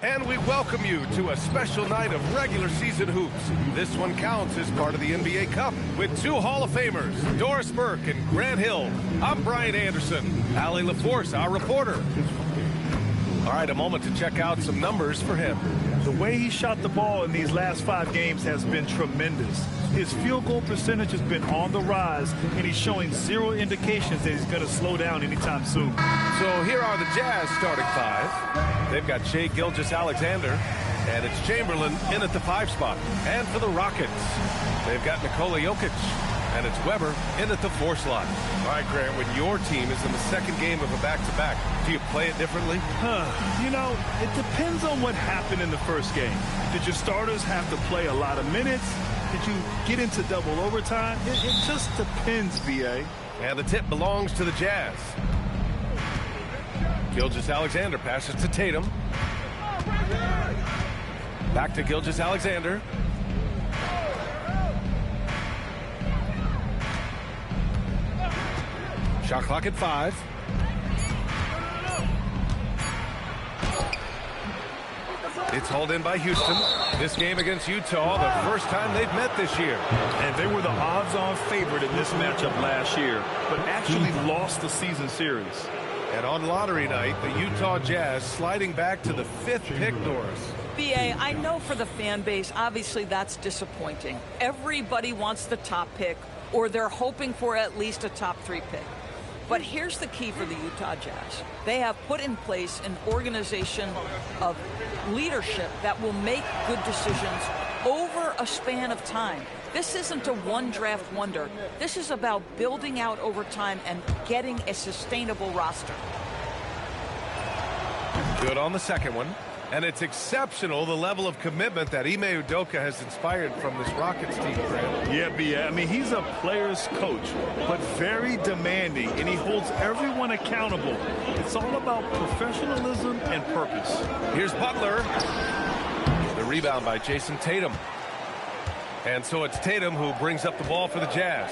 And we welcome you to a special night of regular season hoops. This one counts as part of the NBA Cup with two Hall of Famers, Doris Burke and Grant Hill. I'm Brian Anderson. Allie LaForce, our reporter. All right, a moment to check out some numbers for him. The way he shot the ball in these last 5 games has been tremendous. His field goal percentage has been on the rise, and he's showing zero indications that he's going to slow down anytime soon. So here are the Jazz starting 5. They've got Shai Gilgeous-Alexander, and it's Chamberlain in at the 5 spot. And for the Rockets, they've got Nikola Jokic, and it's Weber in at the 4 slot. All right, Grant, when your team is in the second game of a back-to-back, do you play it differently? You know, it depends on what happened in the first game. Did your starters have to play a lot of minutes? Did you get into double overtime? It just depends, B.A. And the tip belongs to the Jazz. Gilgeous-Alexander passes to Tatum. Back to Gilgeous-Alexander. Shot clock at 5. It's hauled in by Houston. This game against Utah, the first time they've met this year. And they were the odds-on favorite in this matchup last year, but actually lost the season series. And on lottery night, the Utah Jazz sliding back to the 5th pick, Doris. B.A., I know for the fan base, obviously that's disappointing. Everybody wants the top pick, or they're hoping for at least a top 3 pick. But here's the key for the Utah Jazz. They have put in place an organization of leadership that will make good decisions over a span of time. This isn't a one-draft wonder. This is about building out over time and getting a sustainable roster. Good on the second one. And it's exceptional, the level of commitment that Ime Udoka has inspired from this Rockets team, Grant. Yeah, B.A. I mean, he's a player's coach, but very demanding, and he holds everyone accountable. It's all about professionalism and purpose. Here's Butler. The rebound by Jason Tatum. And so it's Tatum who brings up the ball for the Jazz.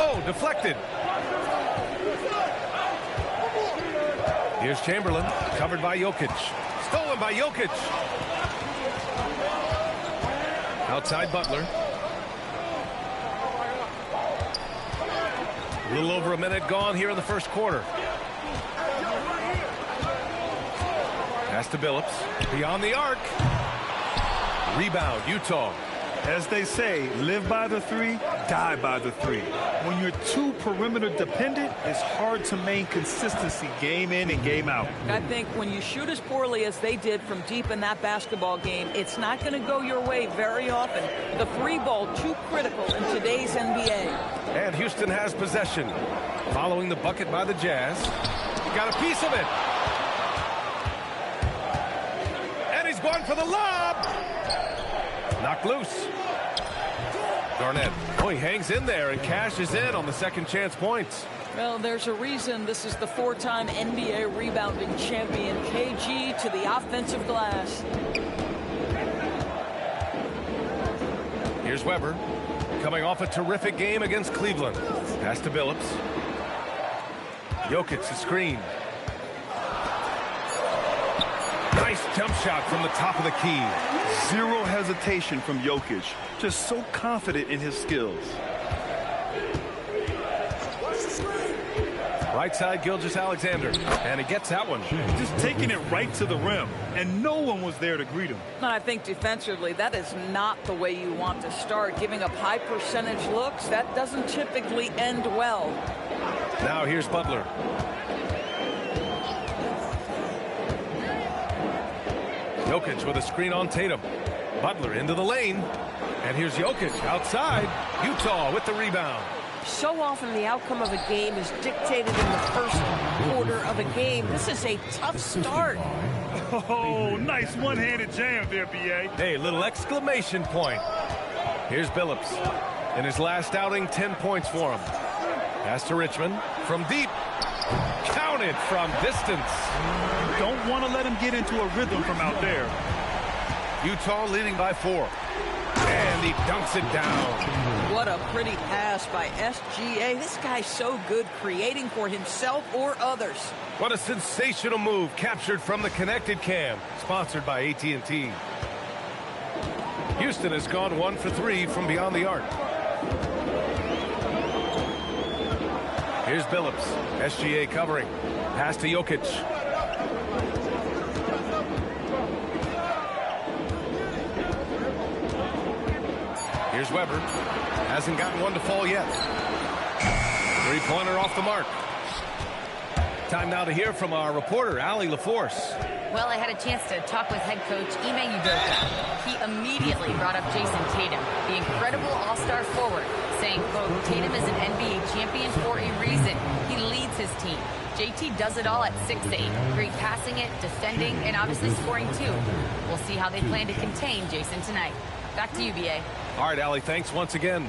Oh, deflected. Here's Chamberlain, covered by Jokic. Stolen by Jokic. Outside Butler. A little over a minute gone here in the first quarter. Pass to Billups. Beyond the arc. Rebound, Utah. As they say, live by the 3, die by the 3. When you're too perimeter dependent, it's hard to maintain consistency game in and game out. I think when you shoot as poorly as they did from deep in that basketball game, it's not going to go your way very often. The 3 ball too critical in today's NBA. And Houston has possession. Following the bucket by the Jazz. Got a piece of it. And he's going for the lob. Knocked loose. Garnett. Oh, he hangs in there and cashes in on the second chance points. Well, there's a reason this is the 4-time NBA rebounding champion, KG, to the offensive glass. Here's Weber, coming off a terrific game against Cleveland. Pass to Billups. Jokic, the screen. Nice jump shot from the top of the key. Zero hesitation from Jokic. Just so confident in his skills. Right side, Gilgeous-Alexander. And he gets that one. Just taking it right to the rim. And no one was there to greet him. I think defensively, that is not the way you want to start. Giving up high percentage looks, that doesn't typically end well. Now here's Butler. Jokic with a screen on Tatum. Butler into the lane. And here's Jokic outside. Utah with the rebound. So often the outcome of a game is dictated in the first quarter of a game. This is a tough start. Oh, nice one-handed jam there, B.A. Hey, little exclamation point. Here's Billups. In his last outing, 10 points for him. Pass to Richmond. From deep. Counted from distance. You don't want to let him get into a rhythm from out there. Utah leading by 4. And he dunks it down. What a pretty pass by SGA. This guy's so good creating for himself or others. What a sensational move captured from the connected cam, sponsored by AT&T. Houston has gone 1 for 3 from beyond the arc. Here's Billups. SGA covering. Pass to Jokic. Here's Weber. Hasn't gotten one to fall yet. Three-pointer off the mark. Time now to hear from our reporter, Allie LaForce. Well, I had a chance to talk with head coach Ime Udoka. He immediately brought up Jason Tatum, the incredible all-star forward, saying, quote, Tatum is an NBA champion for a reason. He leads his team. JT does it all at 6'8". Great passing it, defending, and obviously scoring too. We'll see how they plan to contain Jason tonight. Back to you, BA. All right, Allie, thanks once again.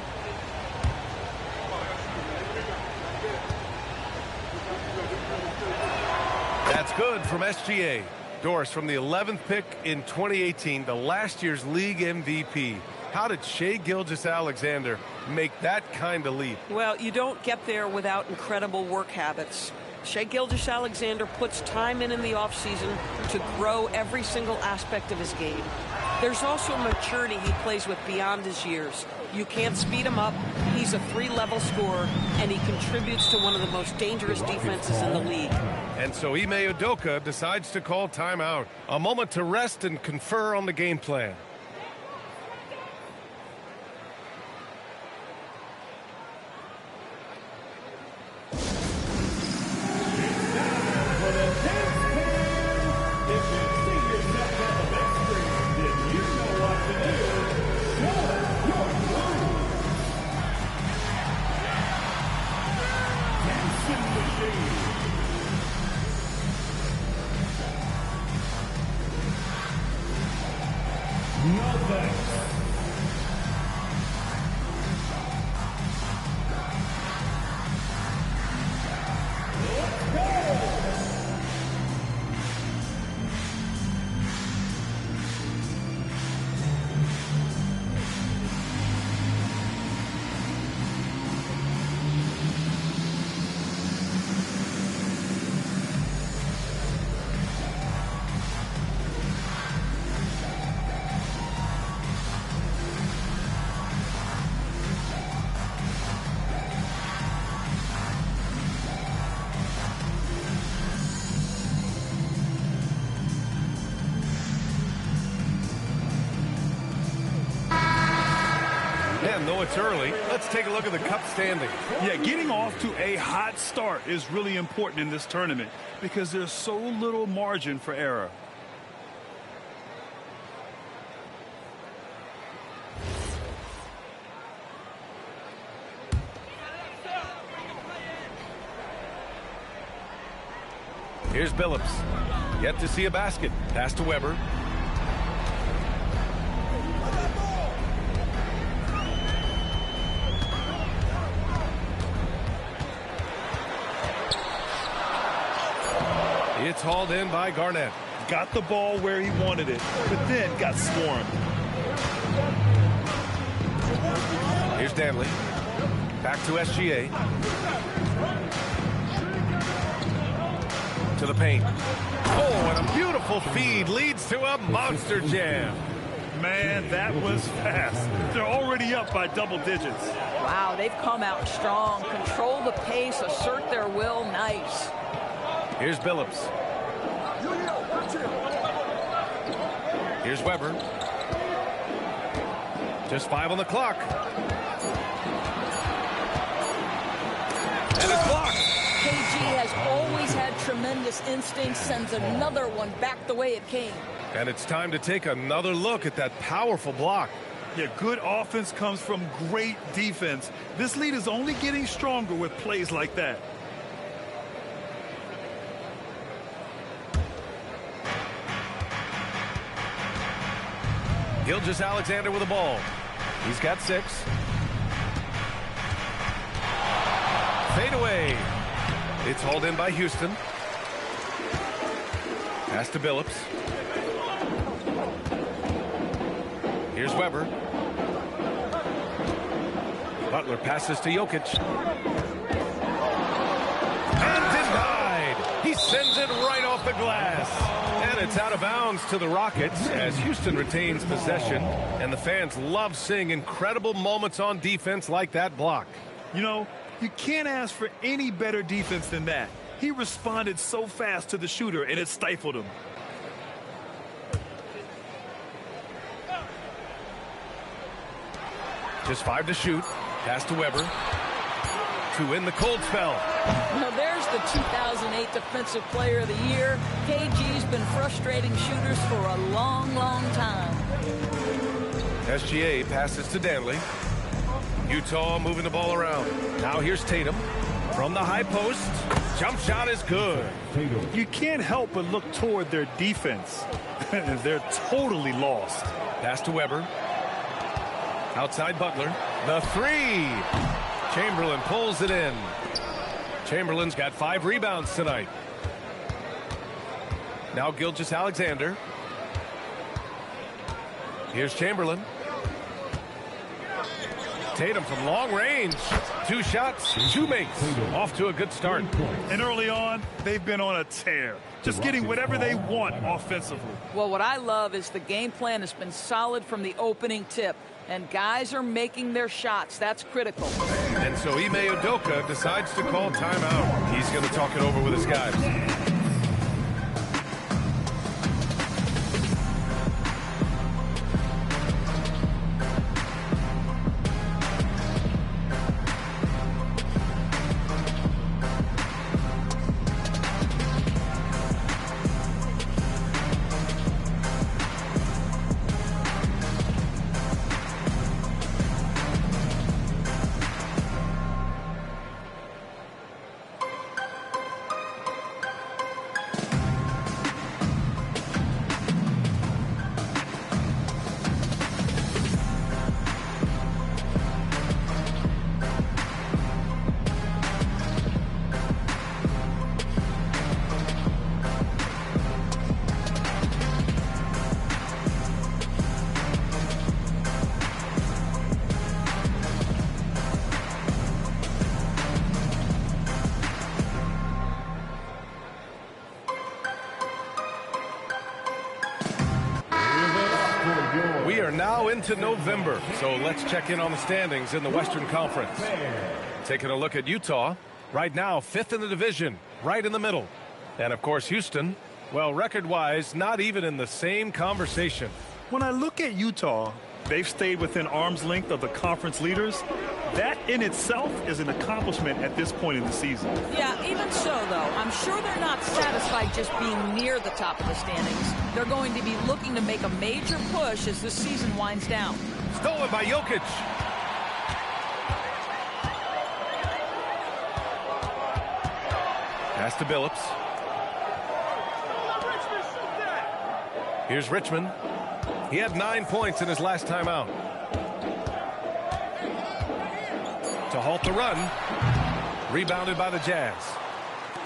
That's good from SGA. Doris, from the 11th pick in 2018, the last year's league MVP. How did Shai Gilgeous-Alexander make that kind of leap? Well, you don't get there without incredible work habits. Shai Gilgeous-Alexander puts time in the offseason to grow every single aspect of his game. There's also maturity he plays with beyond his years. You can't speed him up. He's a 3-level scorer, and he contributes to one of the most dangerous defenses in the league. And so Ime Udoka decides to call timeout. A moment to rest and confer on the game plan. Though it's early, let's take a look at the cup standings. Yeah, getting off to a hot start is really important in this tournament because there's so little margin for error. Here's Billups. Yet to see a basket. Pass to Weber. It's hauled in by Garnett. Got the ball where he wanted it, but then got swarmed. Here's Danley. Back to SGA. To the paint. Oh, and a beautiful feed leads to a monster jam. Man, that was fast. They're already up by double digits. Wow, they've come out strong. Control the pace, assert their will. Nice. Here's Billups. Here's Weber. Just 5 on the clock. And it's blocked. KG has always had tremendous instincts, sends another one back the way it came. And it's time to take another look at that powerful block. Yeah, good offense comes from great defense. This lead is only getting stronger with plays like that. Gilgeous-Alexander with the ball. He's got 6. Fade away. It's hauled in by Houston. Pass to Billups. Here's Weber. Butler passes to Jokic. And denied. He sends it right off the glass. And it's out of bounds to the Rockets as Houston retains possession. And the fans love seeing incredible moments on defense like that block. You know, you can't ask for any better defense than that. He responded so fast to the shooter, and it stifled him. Just 5 to shoot. Pass to Weber. To win the cold spell. Now there's the 2008 Defensive Player of the Year. KG's been frustrating shooters for a long, long time. SGA passes to Danley. Utah moving the ball around. Now here's Tatum. From the high post. Jump shot is good. You can't help but look toward their defense. They're totally lost. Pass to Weber. Outside Butler. The 3. Chamberlain pulls it in. Chamberlain's got 5 rebounds tonight. Now Gilgeous-Alexander. Here's Chamberlain. Tatum from long range. 2 shots, 2 makes. Off to a good start. And early on, they've been on a tear. Just getting whatever they want offensively. Well, what I love is the game plan has been solid from the opening tip. And guys are making their shots. That's critical. And so Ime Udoka decides to call timeout. He's going to talk it over with his guys. We are now into November, so let's check in on the standings in the Western Conference. Taking a look at Utah, right now 5th in the division, right in the middle. And of course Houston, well, record-wise, not even in the same conversation. When I look at Utah, they've stayed within arm's length of the conference leaders. That in itself is an accomplishment at this point in the season. Yeah, even so, though, I'm sure they're not satisfied just being near the top of the standings. They're going to be looking to make a major push as the season winds down. Stolen by Jokic. Pass to Billups. Here's Richmond. He had 9 points in his last time out. To halt the run. Rebounded by the Jazz.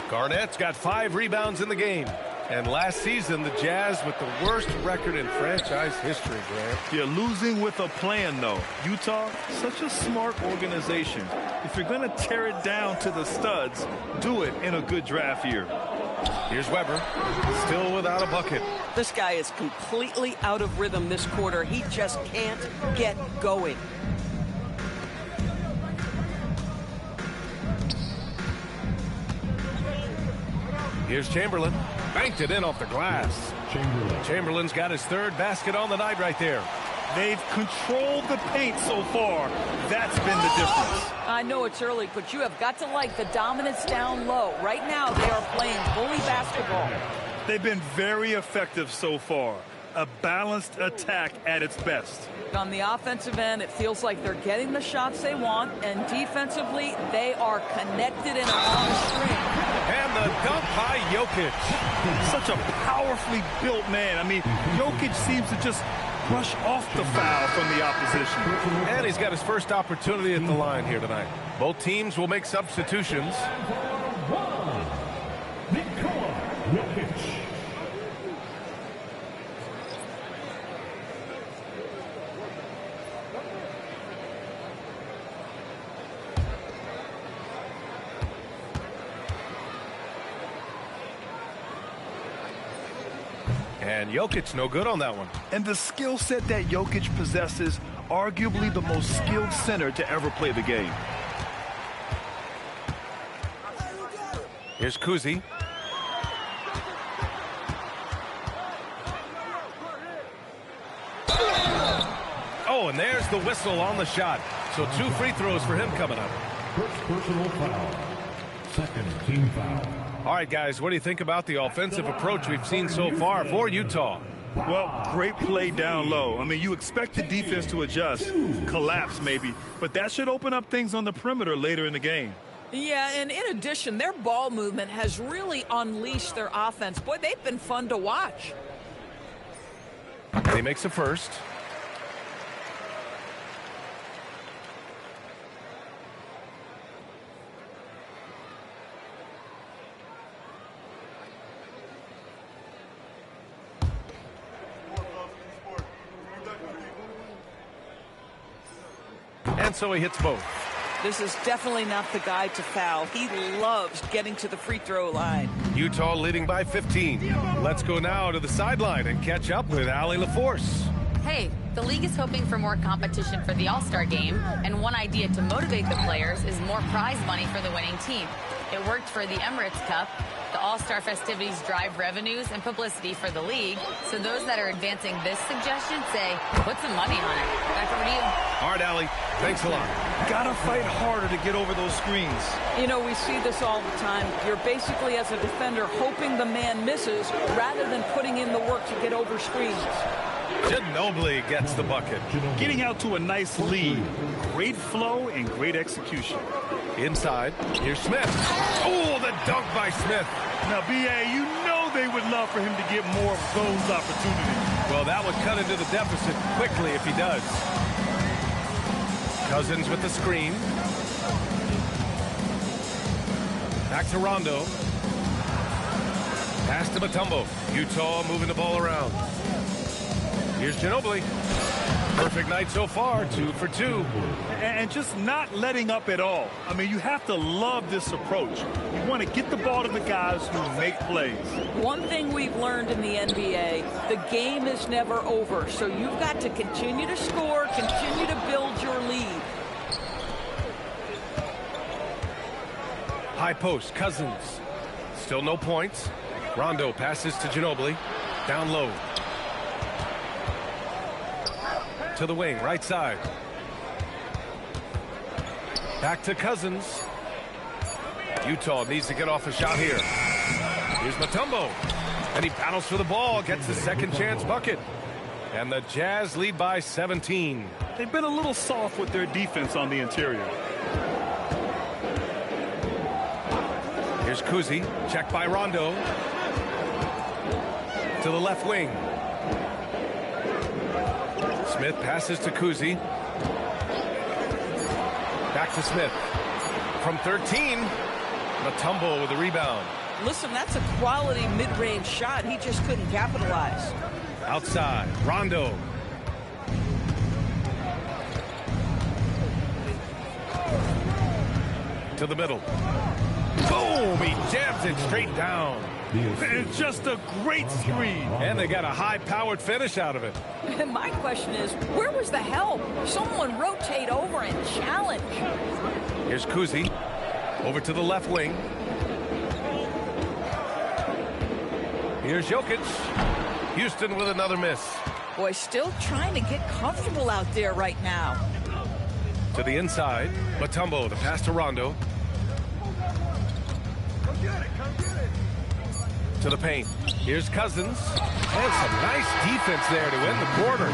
Garnett's got 5 rebounds in the game. And last season, the Jazz with the worst record in franchise history, Grant. You're losing with a plan, though. Utah, such a smart organization. If you're going to tear it down to the studs, do it in a good draft year. Here's Weber, still without a bucket. This guy is completely out of rhythm this quarter. He just can't get going. Here's Chamberlain. Banked it in off the glass. Chamberlain's got his 3rd basket on the night right there. They've controlled the paint so far. That's been the difference. I know it's early, but you have got to like the dominance down low. Right now, they are playing bully basketball. They've been very effective so far. A balanced attack at its best. On the offensive end, it feels like they're getting the shots they want, and defensively, they are connected in a long string. And the dunk by Jokic. Such a powerfully built man. I mean, Jokic seems to just brush off the foul from the opposition. And he's got his first opportunity at the line here tonight. Both teams will make substitutions. And Jokic no good on that one. And the skill set that Jokic possesses, arguably the most skilled center to ever play the game. Here's Kuzi. Oh, and there's the whistle on the shot. So 2 free throws for him coming up. First personal foul. Second team foul. All right, guys, what do you think about the offensive approach we've seen so far for Utah? Well, great play down low. I mean, you expect the defense to adjust, collapse maybe, but that should open up things on the perimeter later in the game. Yeah, and in addition, their ball movement has really unleashed their offense. Boy, they've been fun to watch. He makes the first. And so he hits both. This is definitely not the guy to foul. He loves getting to the free throw line. Utah leading by 15. Let's go now to the sideline and catch up with Allie LaForce. Hey, the league is hoping for more competition for the All-Star game, and one idea to motivate the players is more prize money for the winning team. It worked for the Emirates Cup. The All-Star festivities drive revenues and publicity for the league, so those that are advancing this suggestion say, put some money on it. Back over to you. All right, Allie, thanks a lot. Gotta fight harder to get over those screens. You know, we see this all the time. You're basically, as a defender, hoping the man misses rather than putting in the work to get over screens. Ginobili gets the bucket. Getting out to a nice lead. Great flow and great execution. Inside, here's Smith. Oh, the dunk by Smith. Now, B.A., you know they would love for him to get more of those opportunities. Well, that would cut into the deficit quickly if he does. Cousins with the screen. Back to Rondo. Pass to Mutombo. Utah moving the ball around. Here's Ginobili. Perfect night so far, 2 for 2. And just not letting up at all. I mean, you have to love this approach. You want to get the ball to the guys who make plays. One thing we've learned in the NBA, the game is never over. So you've got to continue to score, continue to build your lead. High post, Cousins. Still no points. Rondo passes to Ginobili. Down low. To the wing, right side. Back to Cousins. Utah needs to get off a shot here. Here's Mutombo. And he battles for the ball, gets the second chance bucket. And the Jazz lead by 17. They've been a little soft with their defense on the interior. Here's Kuzi, checked by Rondo. To the left wing. Smith passes to Kuzi. Back to Smith. From 13, Mutombo with the rebound. Listen, that's a quality mid-range shot. He just couldn't capitalize. Outside, Rondo. To the middle. Boom! He jams it straight down. And just a great screen. And they got a high-powered finish out of it. And my question is, where was the help? Someone rotate over and challenge. Here's Kuzi. Over to the left wing. Here's Jokic. Houston with another miss. Boy, still trying to get comfortable out there right now. To the inside. Mutombo, the pass to Rondo. To the paint. Here's Cousins. And some nice defense there to end the quarter.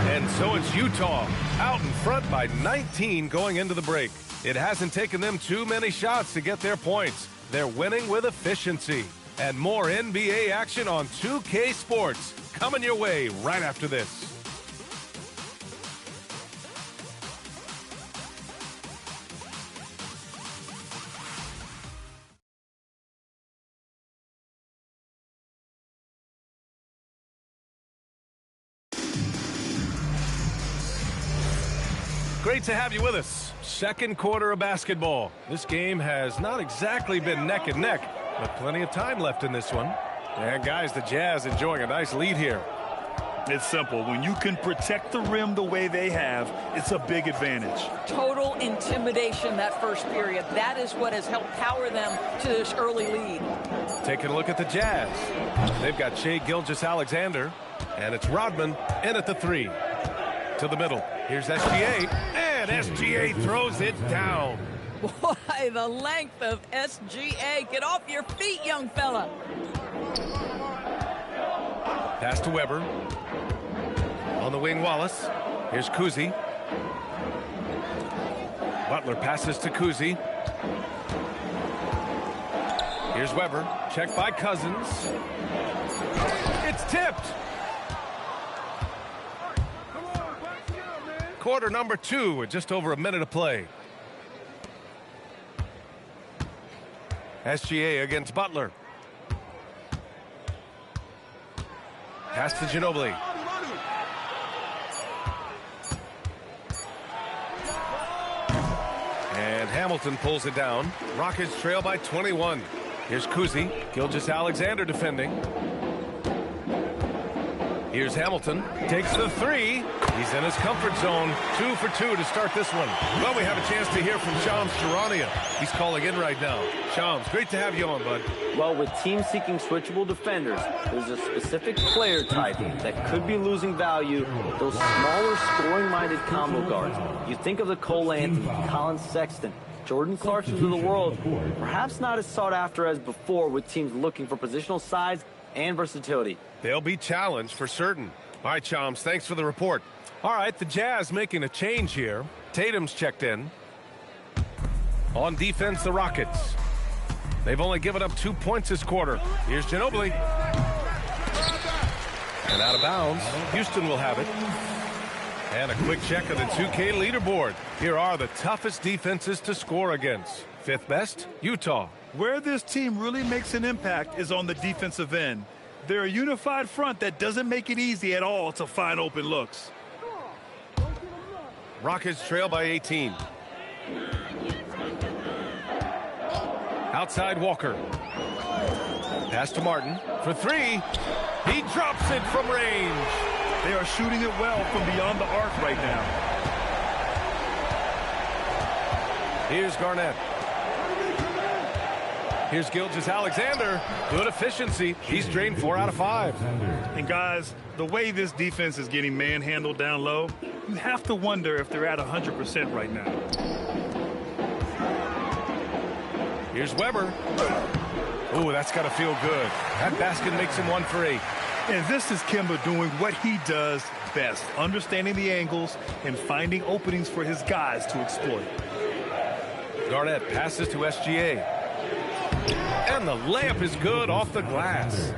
And so it's Utah out in front by 19 going into the break. It hasn't taken them too many shots to get their points. They're winning with efficiency. And more NBA action on 2K Sports coming your way right after this. Great to have you with us. Second quarter of basketball. This game has not exactly been neck and neck, but plenty of time left in this one. And guys, the Jazz enjoying a nice lead here. It's simple. When you can protect the rim the way they have, it's a big advantage. Total intimidation that first period. That is what has helped power them to this early lead. Taking a look at the Jazz. They've got Shai Gilgeous-Alexander, and it's Rodman in at the 3. To the middle. Here's SGA, and SGA throws it down. Boy, the length of SGA. Get off your feet, young fella. Pass to Weber. On the wing, Wallace. Here's Kuzi. Butler passes to Kuzi. Here's Weber. Checked by Cousins. It's tipped. Quarter number 2 with just over a minute of play. SGA against Butler. Pass to Ginobili. And Hamilton pulls it down. Rockets trail by 21. Here's Kuzi. Gilgeous-Alexander defending. Here's Hamilton. Takes the 3. He's in his comfort zone. 2 for 2 to start this one. Well, we have a chance to hear from Shams Charania. He's calling in right now. Shams, great to have you on, bud. Well, with teams seeking switchable defenders, there's a specific player type that could be losing value, those smaller scoring-minded combo guards. You think of the Cole Anthony, Colin Sexton, Jordan Clarksons of the world, perhaps not as sought after as before with teams looking for positional size and versatility. They'll be challenged for certain. All right, Shams, thanks for the report. All right, the Jazz making a change here. Tatum's checked in. On defense, the Rockets. They've only given up 2 points this quarter. Here's Ginobili. And out of bounds. Houston will have it. And a quick check of the 2K leaderboard. Here are the toughest defenses to score against. 5th best, Utah. Where this team really makes an impact is on the defensive end. They're a unified front that doesn't make it easy at all to find open looks. Rockets trail by 18. Outside Walker. Pass to Martin for 3. He drops it from range. They are shooting it well from beyond the arc right now. Here's Garnett. Here's Gilgeous-Alexander. Good efficiency. He's drained 4 out of 5. And guys, the way this defense is getting manhandled down low, you have to wonder if they're at 100% right now. Here's Weber. Ooh, that's got to feel good. That basket makes him 1 for 8. And this is Kemba doing what he does best, understanding the angles and finding openings for his guys to exploit. Garnett passes to SGA. And the layup is good off the glass.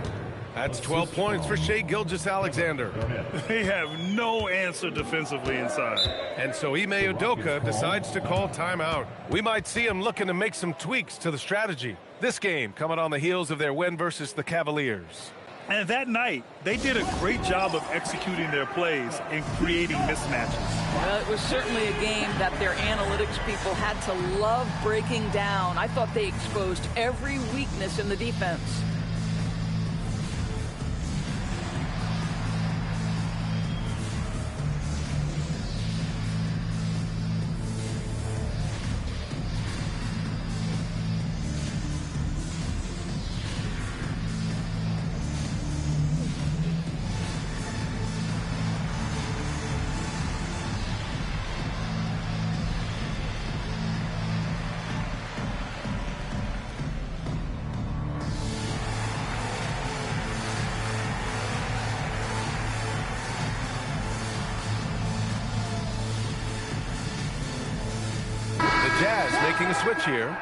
That's 12 points for Shai Gilgeous-Alexander. They have no answer defensively inside. And so Ime Udoka decides to call timeout. We might see him looking to make some tweaks to the strategy. This game coming on the heels of their win versus the Cavaliers. And that night, they did a great job of executing their plays and creating mismatches. Well, it was certainly a game that their analytics people had to love breaking down. I thought they exposed every weakness in the defense. Jazz making a switch here.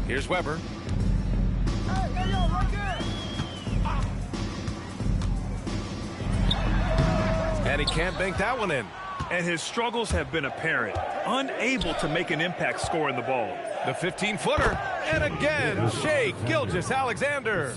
Here's Weber. And he can't bank that one in. And his struggles have been apparent. Unable to make an impact scoring the ball. The 15-footer. And again, Shai Gilgeous-Alexander.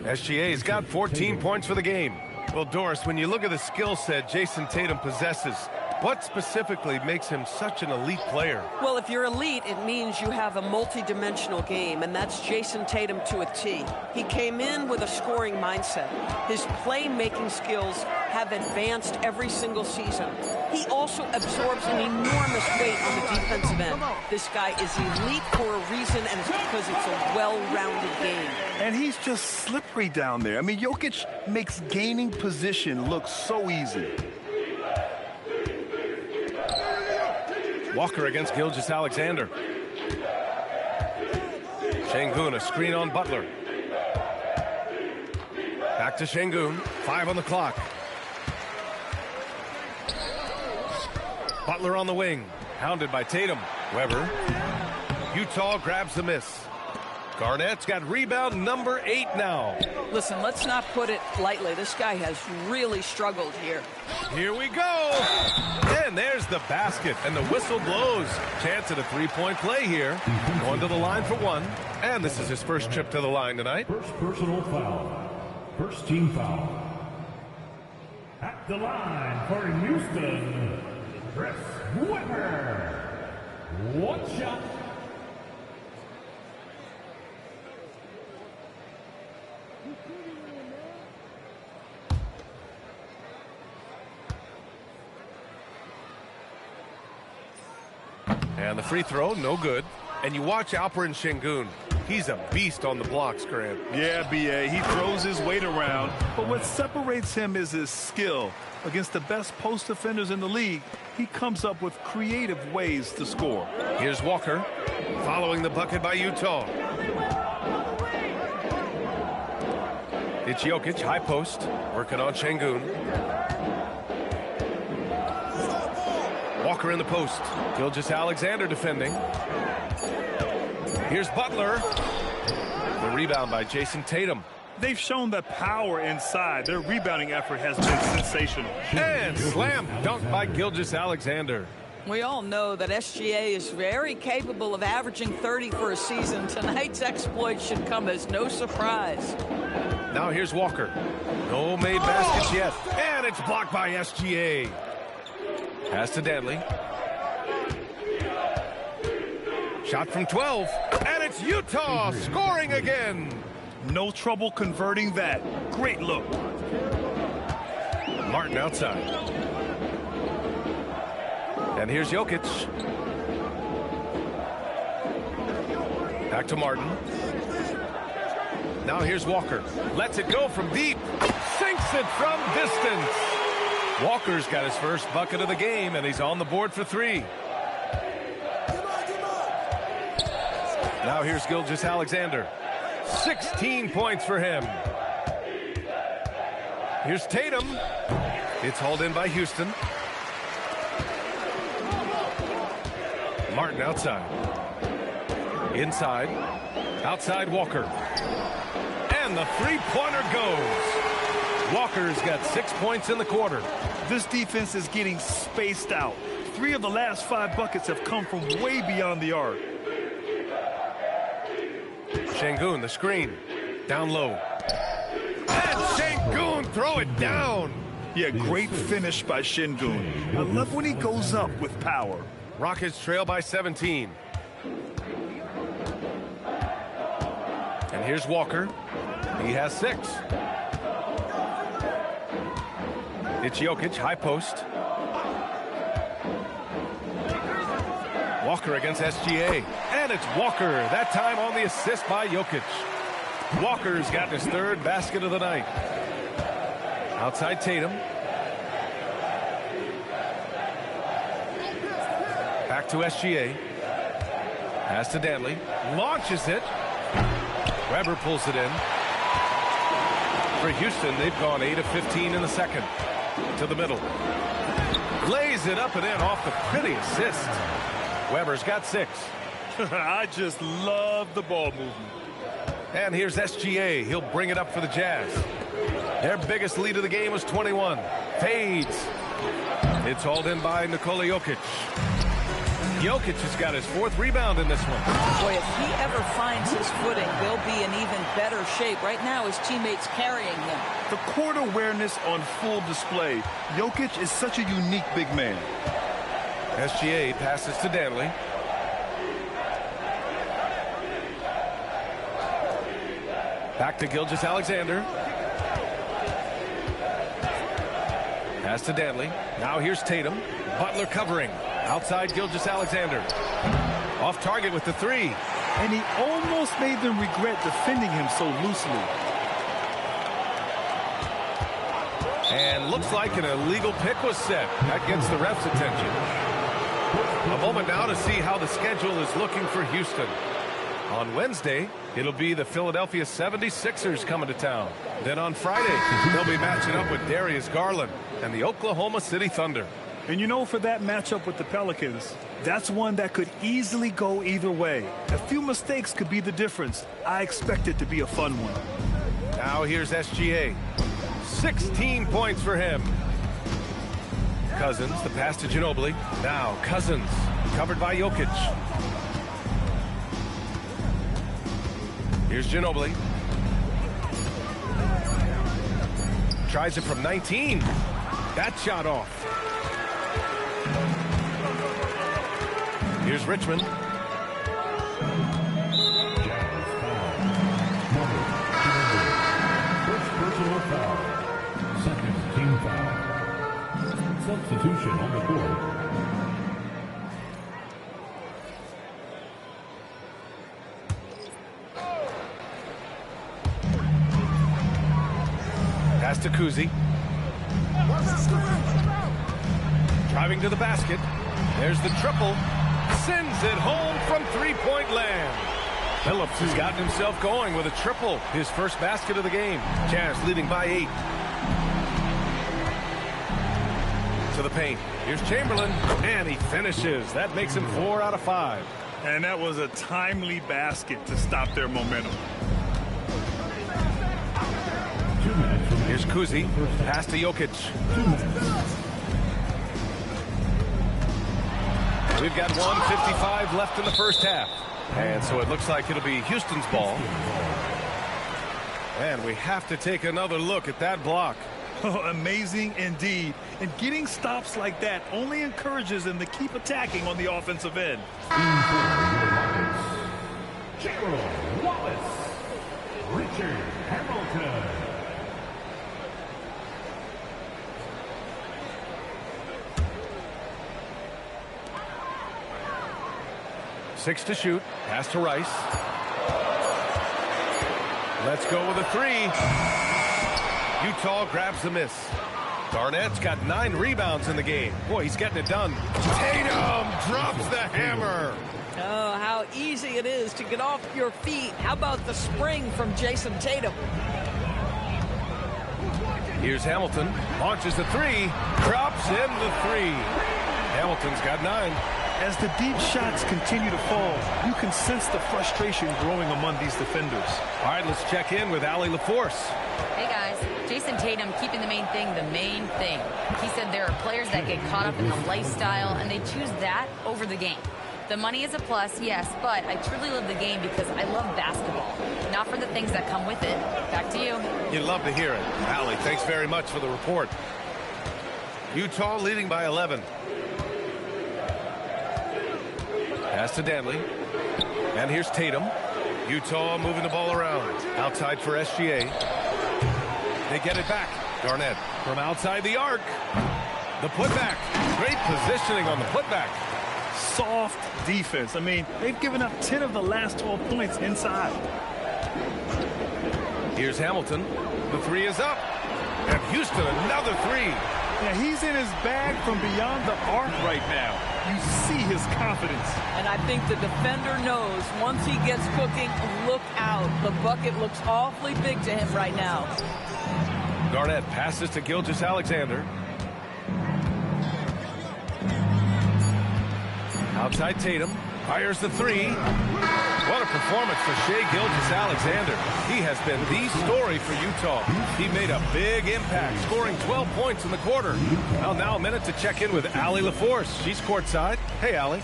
SGA's got 14 points for the game. Well, Doris, when you look at the skill set Jason Tatum possesses, what specifically makes him such an elite player? Well, if you're elite, it means you have a multi-dimensional game, and that's Jason Tatum to a T. He came in with a scoring mindset. His playmaking skills have advanced every single season. He also absorbs an enormous weight on the defensive end. This guy is elite for a reason, and it's because it's a well-rounded game. And he's just slippery down there. I mean, Jokic makes gaining position look so easy. Walker against Gilgeous-Alexander. Şengün, a screen on Butler. Back to Şengün, 5 on the clock. Butler on the wing, hounded by Tatum. Weber. Utah grabs the miss. Garnett's got rebound number 8 now. Listen, let's not put it lightly. This guy has really struggled here. Here we go. And there's the basket, and the whistle blows. Chance at a three-point play here. Going to the line for one. And this is his first trip to the line tonight. First personal foul. First team foul. At the line for Houston, Chris Webber. One shot. And the free throw, no good. And you watch Alperen Şengün. He's a beast on the blocks, Grant. Yeah, B.A., he throws his weight around, but what separates him is his skill. Against the best post defenders in the league, he comes up with creative ways to score. Here's Walker, following the bucket by Utah. It's Jokic, high post, working on Şengün. Walker in the post. Gilgeous-Alexander defending. Here's Butler. The rebound by Jason Tatum. They've shown that power inside. Their rebounding effort has been sensational. And slam dunk by Gilgeous-Alexander. We all know that SGA is very capable of averaging 30 for a season. Tonight's exploit should come as no surprise. Now here's Walker. No made baskets yet. And it's blocked by SGA. Pass to Danley. Shot from 12. And it's Utah scoring again. No trouble converting that. Great look. Martin outside. And here's Jokic. Back to Martin. Now here's Walker. Lets it go from deep. Sinks it from distance. Walker's got his first bucket of the game, and he's on the board for 3. Now here's Gilgeous-Alexander. 16 points for him. Here's Tatum. It's hauled in by Houston. Martin outside. Inside. Outside Walker. And the three-pointer goes. Walker's got 6 points in the quarter. This defense is getting spaced out. 3 of the last 5 buckets have come from way beyond the arc. Şengün, the screen. Down low. And Şengün, throw it down. Yeah, great finish by Şengün. I love when he goes up with power. Rockets trail by 17. And here's Walker. He has 6. It's Jokic, high post. Walker against SGA. And it's Walker, that time on the assist by Jokic. Walker's got his 3rd basket of the night. Outside Tatum. Back to SGA. Pass to Danley. Launches it. Weber pulls it in. For Houston, they've gone 8 of 15 in the second. To the middle. Lays it up and in off the pretty assist. Weber's got 6. I just love the ball movement. And here's SGA. He'll bring it up for the Jazz. Their biggest lead of the game was 21. Fades. It's hauled in by Nikola Jokic. Jokic has got his 4th rebound in this one. Boy, if he ever finds his footing, they'll be in even better shape. Right now, his teammates carrying him. The court awareness on full display. Jokic is such a unique big man. SGA passes to Danley. Back to Gilgeous-Alexander. Pass to Danley. Now here's Tatum. Butler covering. Outside Gilgeous-Alexander. Off target with the 3. And he almost made them regret defending him so loosely. And looks like an illegal pick was set. That gets the ref's attention. A moment now to see how the schedule is looking for Houston. On Wednesday, it'll be the Philadelphia 76ers coming to town. Then on Friday, they'll be matching up with Darius Garland and the Oklahoma City Thunder. And you know, for that matchup with the Pelicans, that's one that could easily go either way. A few mistakes could be the difference. I expect it to be a fun one. Now here's SGA. 16 points for him. Cousins, the pass to Ginobili. Now Cousins, covered by Jokic. Here's Ginobili. Tries it from 19. That shot off. Here's Richmond. First personal foul. Second team foul. Substitution on the court. Pass to Kuzi. Driving to the basket. There's the triple. Sends it home from three-point land. Phillips has gotten himself going with a triple. His first basket of the game. Jazz leading by 8. To the paint. Here's Chamberlain. And he finishes. That makes him 4 out of 5. And that was a timely basket to stop their momentum. Here's Kuzi. Pass to Jokic. We've got 1:55 left in the first half. And so it looks like it'll be Houston's ball. And we have to take another look at that block. Oh, amazing indeed. And getting stops like that only encourages them to keep attacking on the offensive end. Gerald Wallace. Richard Hamilton. Six to shoot. Pass to Rice. Let's go with a 3. Utah grabs the miss. Garnett's got 9 rebounds in the game. Boy, he's getting it done. Tatum drops the hammer. Oh, how easy it is to get off your feet. How about the spring from Jason Tatum? Here's Hamilton. Launches the 3. Drops in the 3. Hamilton's got 9. As the deep shots continue to fall, you can sense the frustration growing among these defenders. All right, let's check in with Allie LaForce. Hey guys, Jason Tatum keeping the main thing the main thing. He said there are players that get caught up in the lifestyle and they choose that over the game. The money is a plus, yes, but I truly love the game because I love basketball, not for the things that come with it. Back to you. You'd love to hear it. Allie, thanks very much for the report. Utah leading by 11. Pass to Danley. And here's Tatum. Utah moving the ball around. Outside for SGA. They get it back. Garnett from outside the arc. The putback. Great positioning on the putback. Soft defense. I mean, they've given up 10 of the last 12 points inside. Here's Hamilton. The 3 is up. And Houston another 3. Yeah, he's in his bag from beyond the arc right now. You see his confidence. And I think the defender knows once he gets cooking, look out. The bucket looks awfully big to him right now. Garnett passes to Gilgeous-Alexander. Outside Tatum. Fires the 3. What a performance for Shai Gilgeous-Alexander. He has been the story for Utah. He made a big impact, scoring 12 points in the quarter. Well, now a minute to check in with Allie LaForce. She's courtside. Hey, Allie.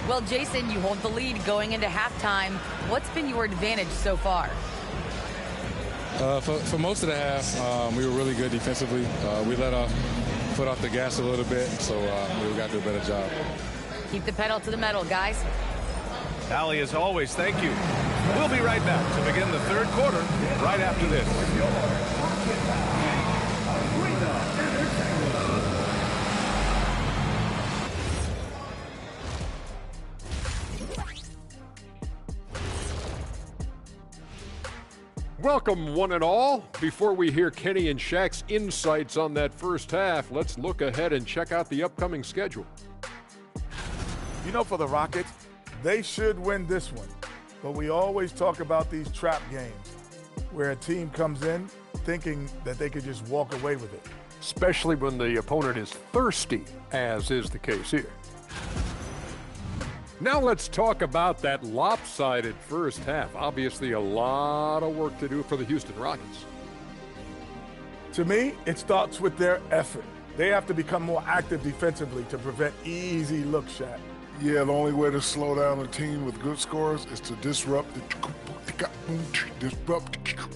Well, Jason, you hold the lead going into halftime. What's been your advantage so far? For most of the half, we were really good defensively. We let our foot off the gas a little bit, so we got to do a better job. Keep the pedal to the metal, guys. Allie, as always, thank you. We'll be right back to begin the third quarter right after this. Welcome, one and all. Before we hear Kenny and Shaq's insights on that first half, let's look ahead and check out the upcoming schedule. You know, for the Rockets, they should win this one. But we always talk about these trap games where a team comes in thinking that they could just walk away with it. Especially when the opponent is thirsty, as is the case here. Now let's talk about that lopsided first half. Obviously a lot of work to do for the Houston Rockets. To me, it starts with their effort. They have to become more active defensively to prevent easy look shots. Yeah, the only way to slow down a team with good scores is to disrupt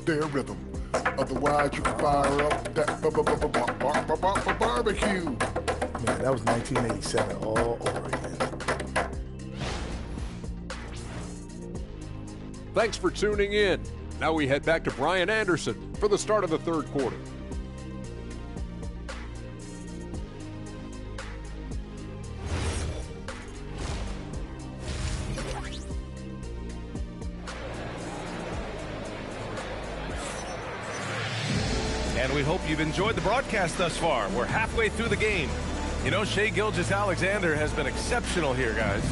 their rhythm. Otherwise, you can fire up that barbecue. Man, that was 1987 all over again. Thanks for tuning in. Now we head back to Brian Anderson for the start of the third quarter. And we hope you've enjoyed the broadcast thus far. We're halfway through the game. You know, Shai Gilgeous-Alexander has been exceptional here, guys.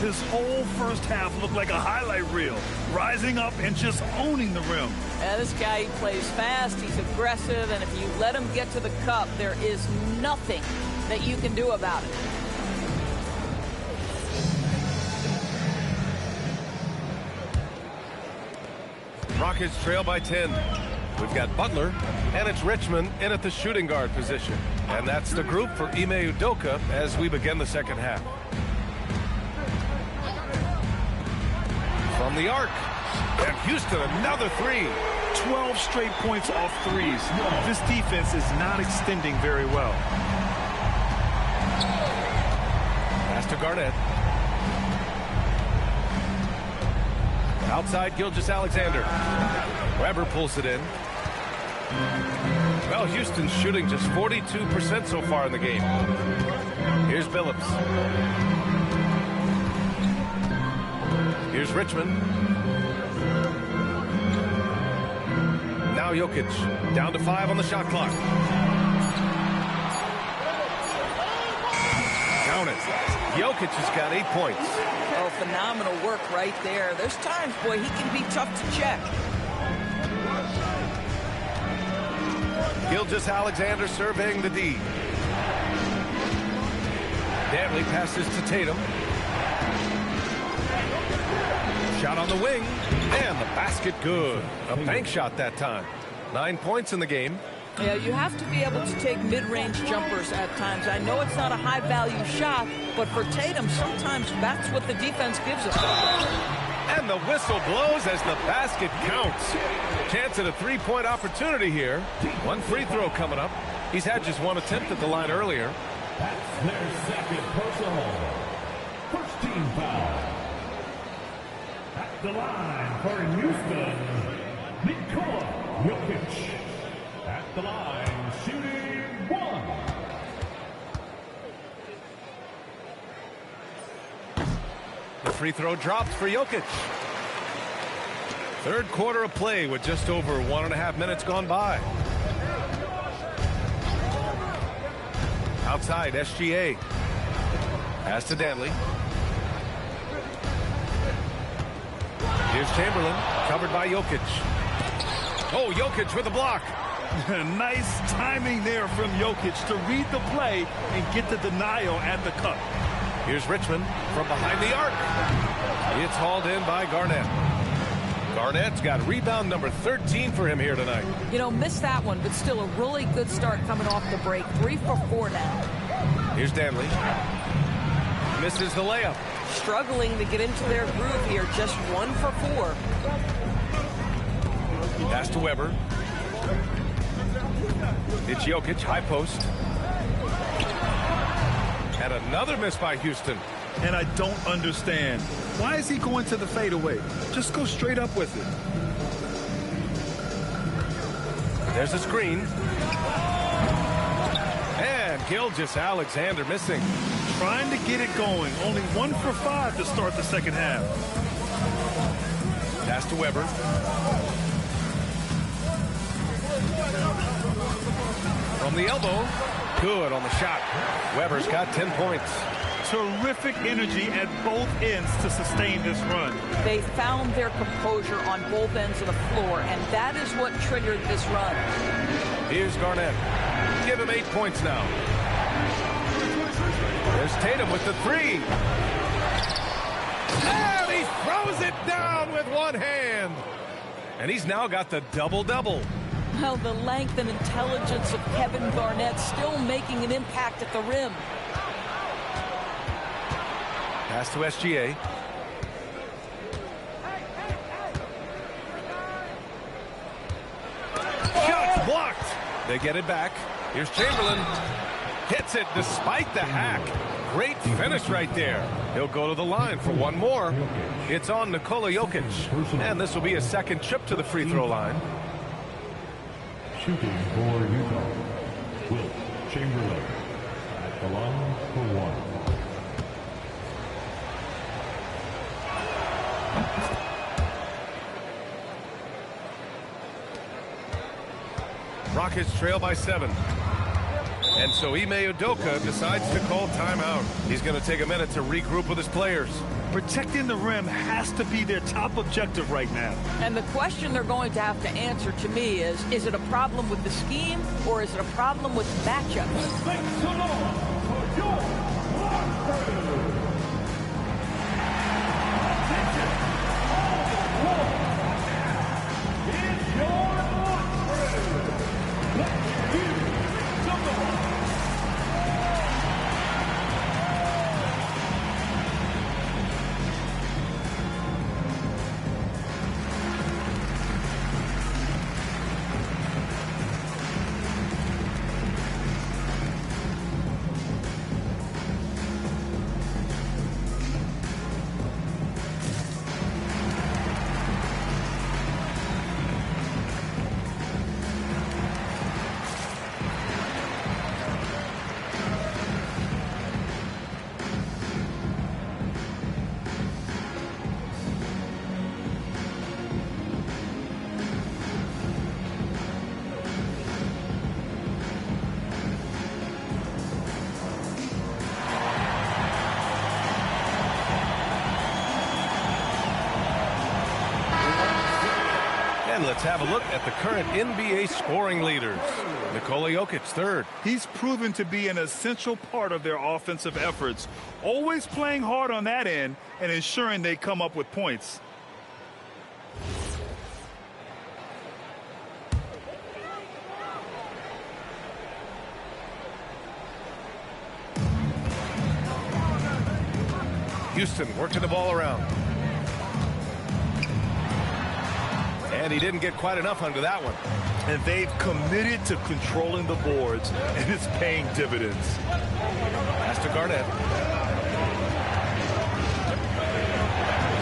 His whole first half looked like a highlight reel, rising up and just owning the rim. Yeah, this guy, he plays fast, he's aggressive, and if you let him get to the cup, there is nothing that you can do about it. Rockets trail by 10. We've got Butler, and it's Richmond in at the shooting guard position. And that's the group for Ime Udoka as we begin the second half. From the arc, and Houston another three. 12 straight points off threes. This defense is not extending very well. Pass to Garnett. Outside Gilgeous-Alexander. Weber pulls it in. Well, Houston's shooting just 42% so far in the game. Here's Billups. Here's Richmond. Now Jokic, down to 5 on the shot clock. Count it. Jokic has got 8 points. Oh, phenomenal work right there. There's times, boy, he can be tough to check. Gilgeous-Alexander surveying the D. Dantley passes to Tatum. Shot on the wing, and the basket good. A bank shot that time. 9 points in the game. Yeah, you have to be able to take mid-range jumpers at times. I know it's not a high-value shot, but for Tatum, sometimes that's what the defense gives us. And the whistle blows as the basket counts. Chance at a three-point opportunity here. One free throw coming up. He's had just one attempt at the line earlier. That's their second personal. First team foul. At the line for Houston, Nikola Jokic. At the line, shooting one. The free throw dropped for Jokic. Third quarter of play with just over 1.5 minutes gone by. Outside, SGA. Pass to Dantley. Here's Chamberlain, covered by Jokic. Oh, Jokic with a block. Nice timing there from Jokic to read the play and get the denial at the cup. Here's Richmond from behind the arc. It's hauled in by Garnett. Garnett's got rebound number 13 for him here tonight. You know, missed that one, but still a really good start coming off the break. 3 for 4 now. Here's Danley. Misses the layup. Struggling to get into their groove here. Just 1 for 4. Pass to Weber. It's Jokic, high post. And another miss by Houston. And I don't understand. Why is he going to the fadeaway? Just go straight up with it. There's a screen. And Gilgeous-Alexander missing. Trying to get it going. Only 1 for 5 to start the second half. Pass to Weber. From the elbow. Good on the shot. Weber's got 10 points. Terrific energy at both ends to sustain this run. They found their composure on both ends of the floor, and that is what triggered this run. Here's Garnett. Give him 8 points now. There's Tatum with the 3. And he throws it down with one hand. And he's now got the double-double. Well, the length and intelligence of Kevin Garnett still making an impact at the rim. Pass to SGA. Shot's blocked. They get it back. Here's Chamberlain. Hits it despite the hack. Great finish right there. He'll go to the line for one more. It's on Nikola Jokic. And this will be a second trip to the free throw line. Shooting for Utah, Wilt Chamberlain at the line for 1. Rockets trail by 7. And so Ime Udoka decides to call timeout. He's going to take a minute to regroup with his players. Protecting the rim has to be their top objective right now. And the question they're going to have to answer to me is it a problem with the scheme or is it a problem with matchups? Let's have a look at the current NBA scoring leaders. Nikola Jokic, 3rd. He's proven to be an essential part of their offensive efforts, always playing hard on that end and ensuring they come up with points. Houston working the ball around. And he didn't get quite enough under that one. And they've committed to controlling the boards, and it's paying dividends. Pass to Garnett.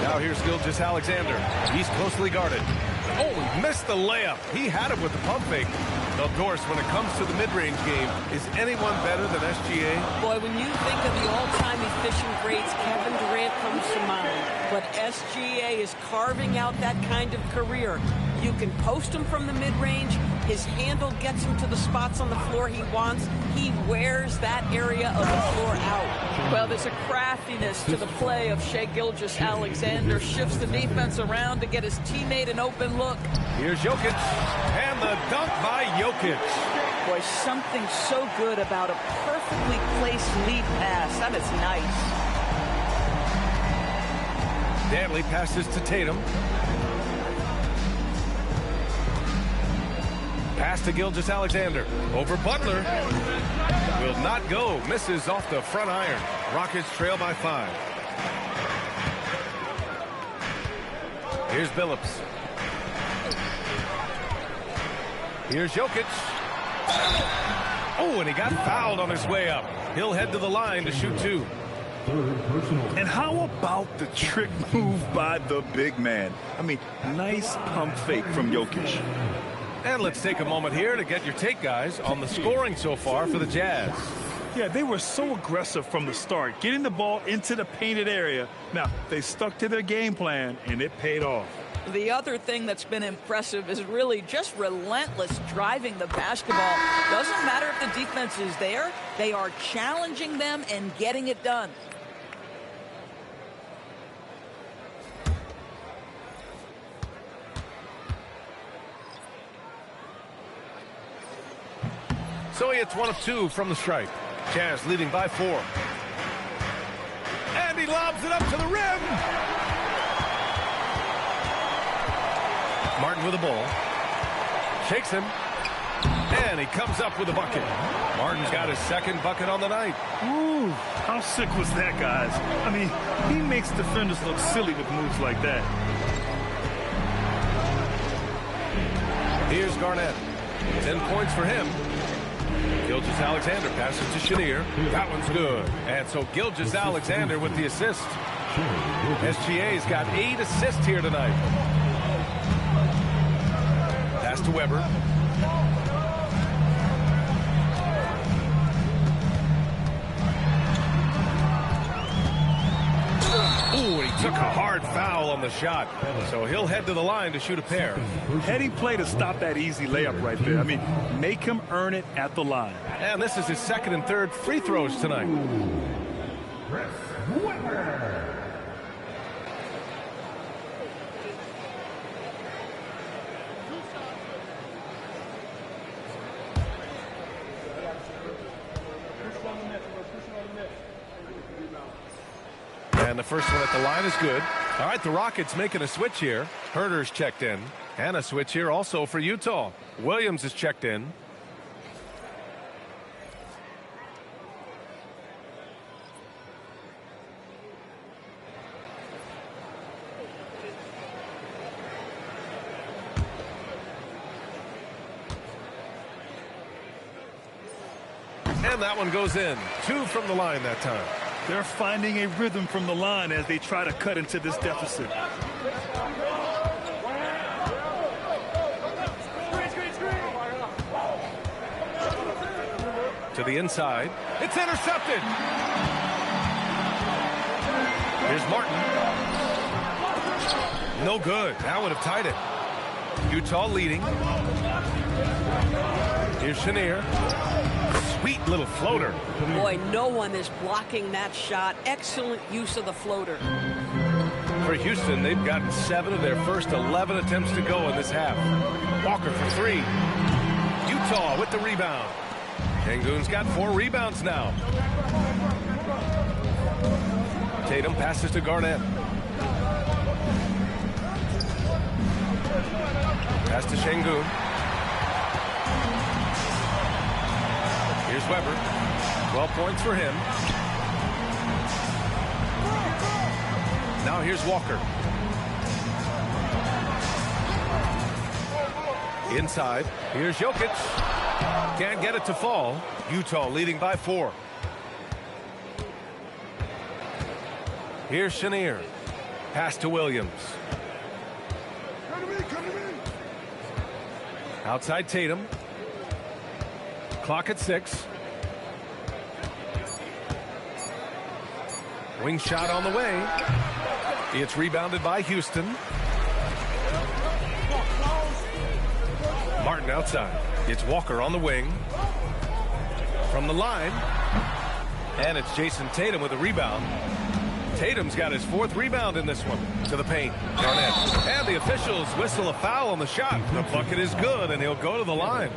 Now here's Gilgeous-Alexander. He's closely guarded. Oh, he missed the layup. He had it with the pump fake. Of course, when it comes to the mid-range game, is anyone better than SGA? Boy, when you think of the all-time efficient greats, Kevin Durant comes to mind. But SGA is carving out that kind of career. You can post him from the mid-range. His handle gets him to the spots on the floor he wants. He wears that area of the floor out. Well, there's a craftiness to the play of Shai Gilgeous-Alexander. Shifts the defense around to get his teammate an open look. Here's Jokic. And the dunk by Jokic. Boy, something so good about a perfectly placed lead pass. That is nice. Dantley passes to Tatum. Pass to Gilgeous-Alexander. Over Butler. Will not go. Misses off the front iron. Rockets trail by 5. Here's Billups. Here's Jokic. Oh, and he got fouled on his way up. He'll head to the line to shoot 2. And how about the trick move by the big man? I mean, nice pump fake from Jokic. And let's take a moment here to get your take, guys, on the scoring so far for the Jazz. Yeah, they were so aggressive from the start, getting the ball into the painted area. Now, they stuck to their game plan, and it paid off. The other thing that's been impressive is really just relentless driving the basketball. Doesn't matter if the defense is there. They are challenging them and getting it done. So he hits 1 of 2 from the stripe. Jazz leading by 4. And he lobs it up to the rim. Martin with the ball. Shakes him. And he comes up with a bucket. Martin's got his second bucket on the night. Ooh, how sick was that, guys? I mean, he makes defenders look silly with moves like that. Here's Garnett. 10 points for him. Gilgeous-Alexander passes to Chenier. That one's good. And so Gilgeous-Alexander with the assist. SGA's got 8 assists here tonight. Pass to Weber. Ooh, and he took a hard foul on the shot. So he'll head to the line to shoot a pair. Heady play to stop that easy layup right there. I mean, make him earn it at the line. And this is his second and third free throws tonight. And the first one at the line is good. All right, the Rockets making a switch here. Herter's checked in. And a switch here also for Utah. Williams is checked in. And that one goes in. 2 from the line that time. They're finding a rhythm from the line as they try to cut into this deficit. To the inside. It's intercepted. Here's Martin. No good. That would have tied it. Utah leading. Here's Chenier. Sweet little floater. Boy, no one is blocking that shot. Excellent use of the floater. For Houston, they've gotten 7 of their first 11 attempts to go in this half. Walker for 3. Utah with the rebound. Şengün's got 4 rebounds now. Tatum passes to Garnett. Pass to Şengün. Here's Weber. 12 points for him. Now here's Walker. Inside. Here's Jokic. Can't get it to fall. Utah leading by 4. Here's Chenier. Pass to Williams. Outside Tatum. Clock at 6. Wing shot on the way. It's rebounded by Houston. Martin outside. It's Walker on the wing. From the line. And it's Jason Tatum with a rebound. Tatum's got his 4th rebound in this one. To the paint. Garnett. And the officials whistle a foul on the shot. The bucket is good, and he'll go to the line.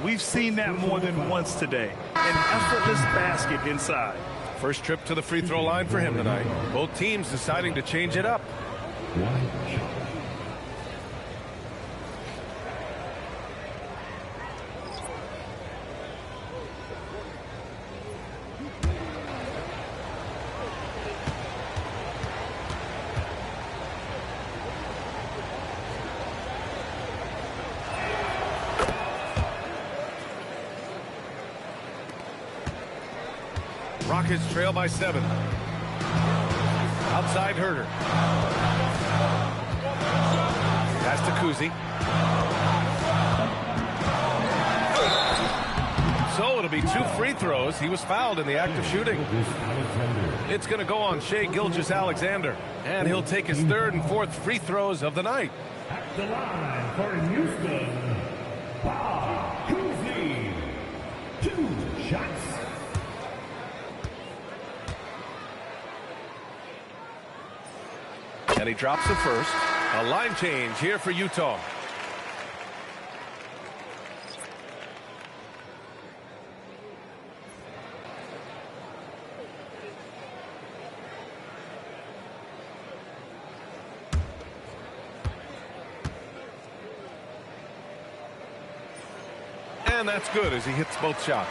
We've seen that more than once today. An effortless basket inside. First trip to the free throw line for him tonight. Both teams deciding to change it up. Rockets trail by 7. Outside Herter. Pass to Kuzi. So it'll be 2 free throws. He was fouled in the act of shooting. It's going to go on Shai Gilgeous-Alexander. And he'll take his 3rd and 4th free throws of the night. At the line for Houston, Kuzi. 2 shots. And he drops the first. A line change here for Utah. And that's good as he hits both shots.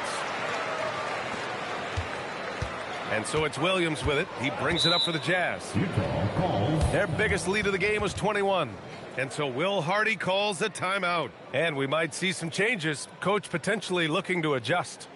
And so it's Williams with it. He brings it up for the Jazz. Their biggest lead of the game was 21. And so Will Hardy calls a timeout. And we might see some changes. Coach potentially looking to adjust.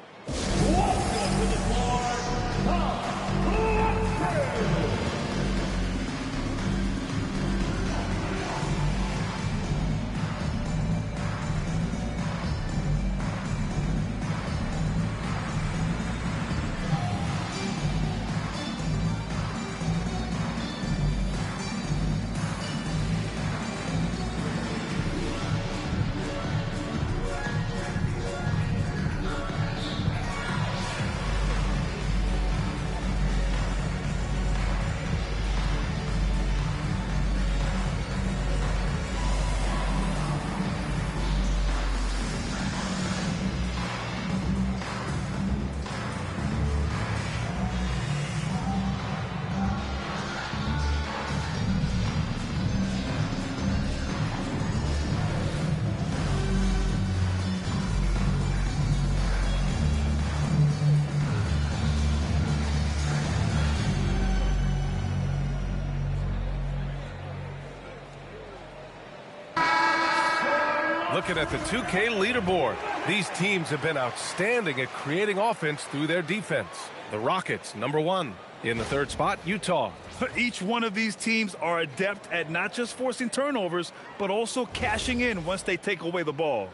Looking at the 2K leaderboard, these teams have been outstanding at creating offense through their defense. The Rockets, #1. In the 3rd spot, Utah. Each one of these teams are adept at not just forcing turnovers, but also cashing in once they take away the ball.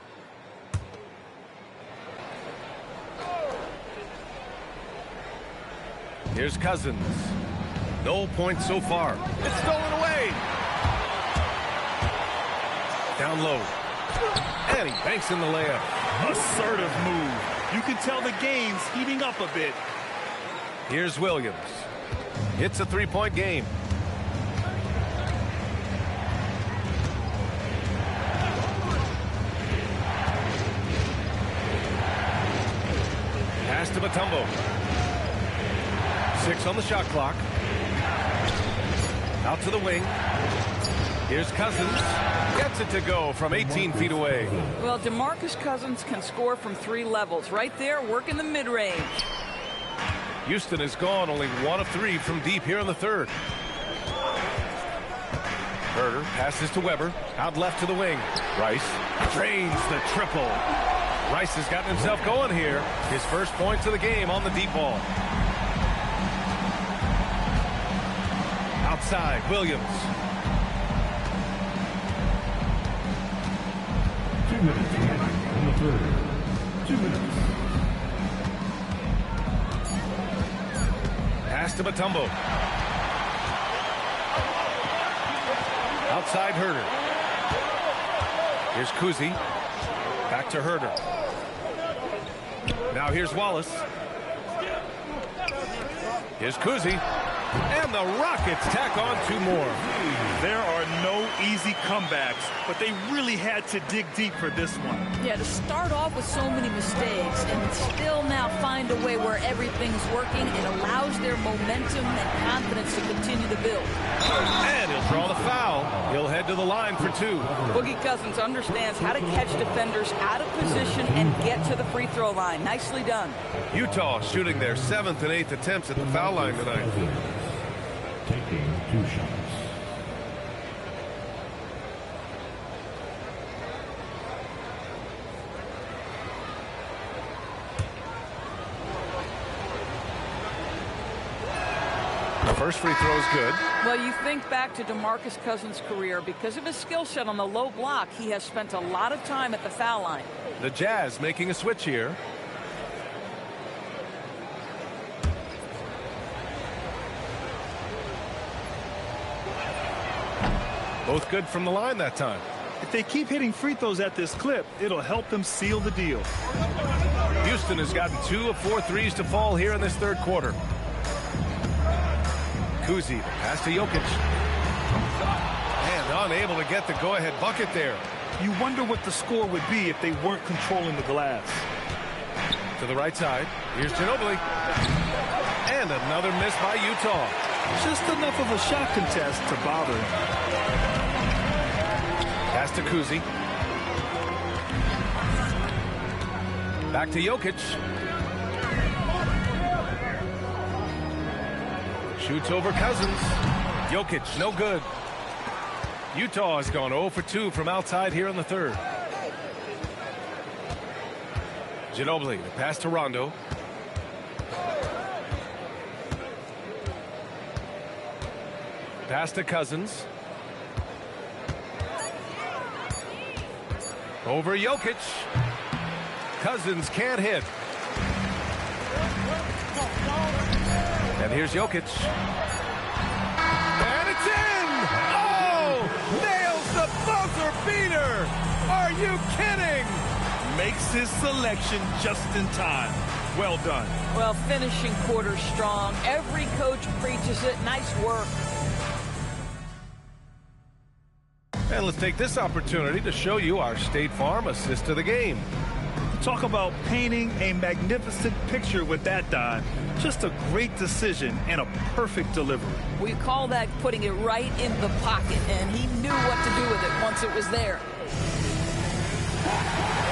Here's Cousins. No points so far. It's stolen away. Down low. And he banks in the layup. Assertive move. You can tell the game's heating up a bit. Here's Williams. It's a 3-point game. Pass to Mutombo. 6 on the shot clock. Out to the wing. Here's Cousins. Gets it to go from 18 feet away. Well, DeMarcus Cousins can score from 3 levels. Right there, working the mid-range. Houston has gone only 1 of 3 from deep here in the 3rd. Herter passes to Weber. Out left to the wing. Rice drains the triple. Rice has gotten himself going here. His first points of the game on the deep ball. Outside, Williams. 2 minutes in the 3rd. 2 minutes. Pass to Mutombo. Outside Herter. Here's Kuzi. Back to Herter. Now here's Wallace. Here's Kuzi. And the Rockets tack on 2 more. There are no easy comebacks, but they really had to dig deep for this one. Yeah, to start off with so many mistakes and still now find a way where everything's working, it allows their momentum and confidence to continue to build. And he'll draw the foul. He'll head to the line for 2. Boogie Cousins understands how to catch defenders out of position and get to the free throw line. Nicely done. Utah shooting their 7th and 8th attempts at the foul line tonight. Taking 2 shots. The first free throw is good. Well, you think back to DeMarcus Cousins' career. Because of his skill set on the low block, he has spent a lot of time at the foul line. The Jazz making a switch here. Both good from the line that time. If they keep hitting free throws at this clip, it'll help them seal the deal. Houston has gotten 2 of 4 threes to fall here in this 3rd quarter. Kuzi, pass to Jokic. And unable to get the go-ahead bucket there. You wonder what the score would be if they weren't controlling the glass. To the right side. Here's Ginobili. And another miss by Utah. Just enough of a shot contest to bother him. Pass to Kuzi. Back to Jokic. Shoots over Cousins. Jokic, no good. Utah has gone 0 for 2 from outside here in the 3rd. Ginobili, the pass to Rondo. Pass to Cousins. Over Jokic. Cousins can't hit. And here's Jokic. And it's in! Oh! Nails the buzzer beater! Are you kidding? Makes his selection just in time. Well done. Well, finishing quarter strong. Every coach preaches it. Nice work. And let's take this opportunity to show you our State Farm assist to the game. Talk about painting a magnificent picture with that dive. Just a great decision and a perfect delivery. We call that putting it right in the pocket, and he knew what to do with it once it was there.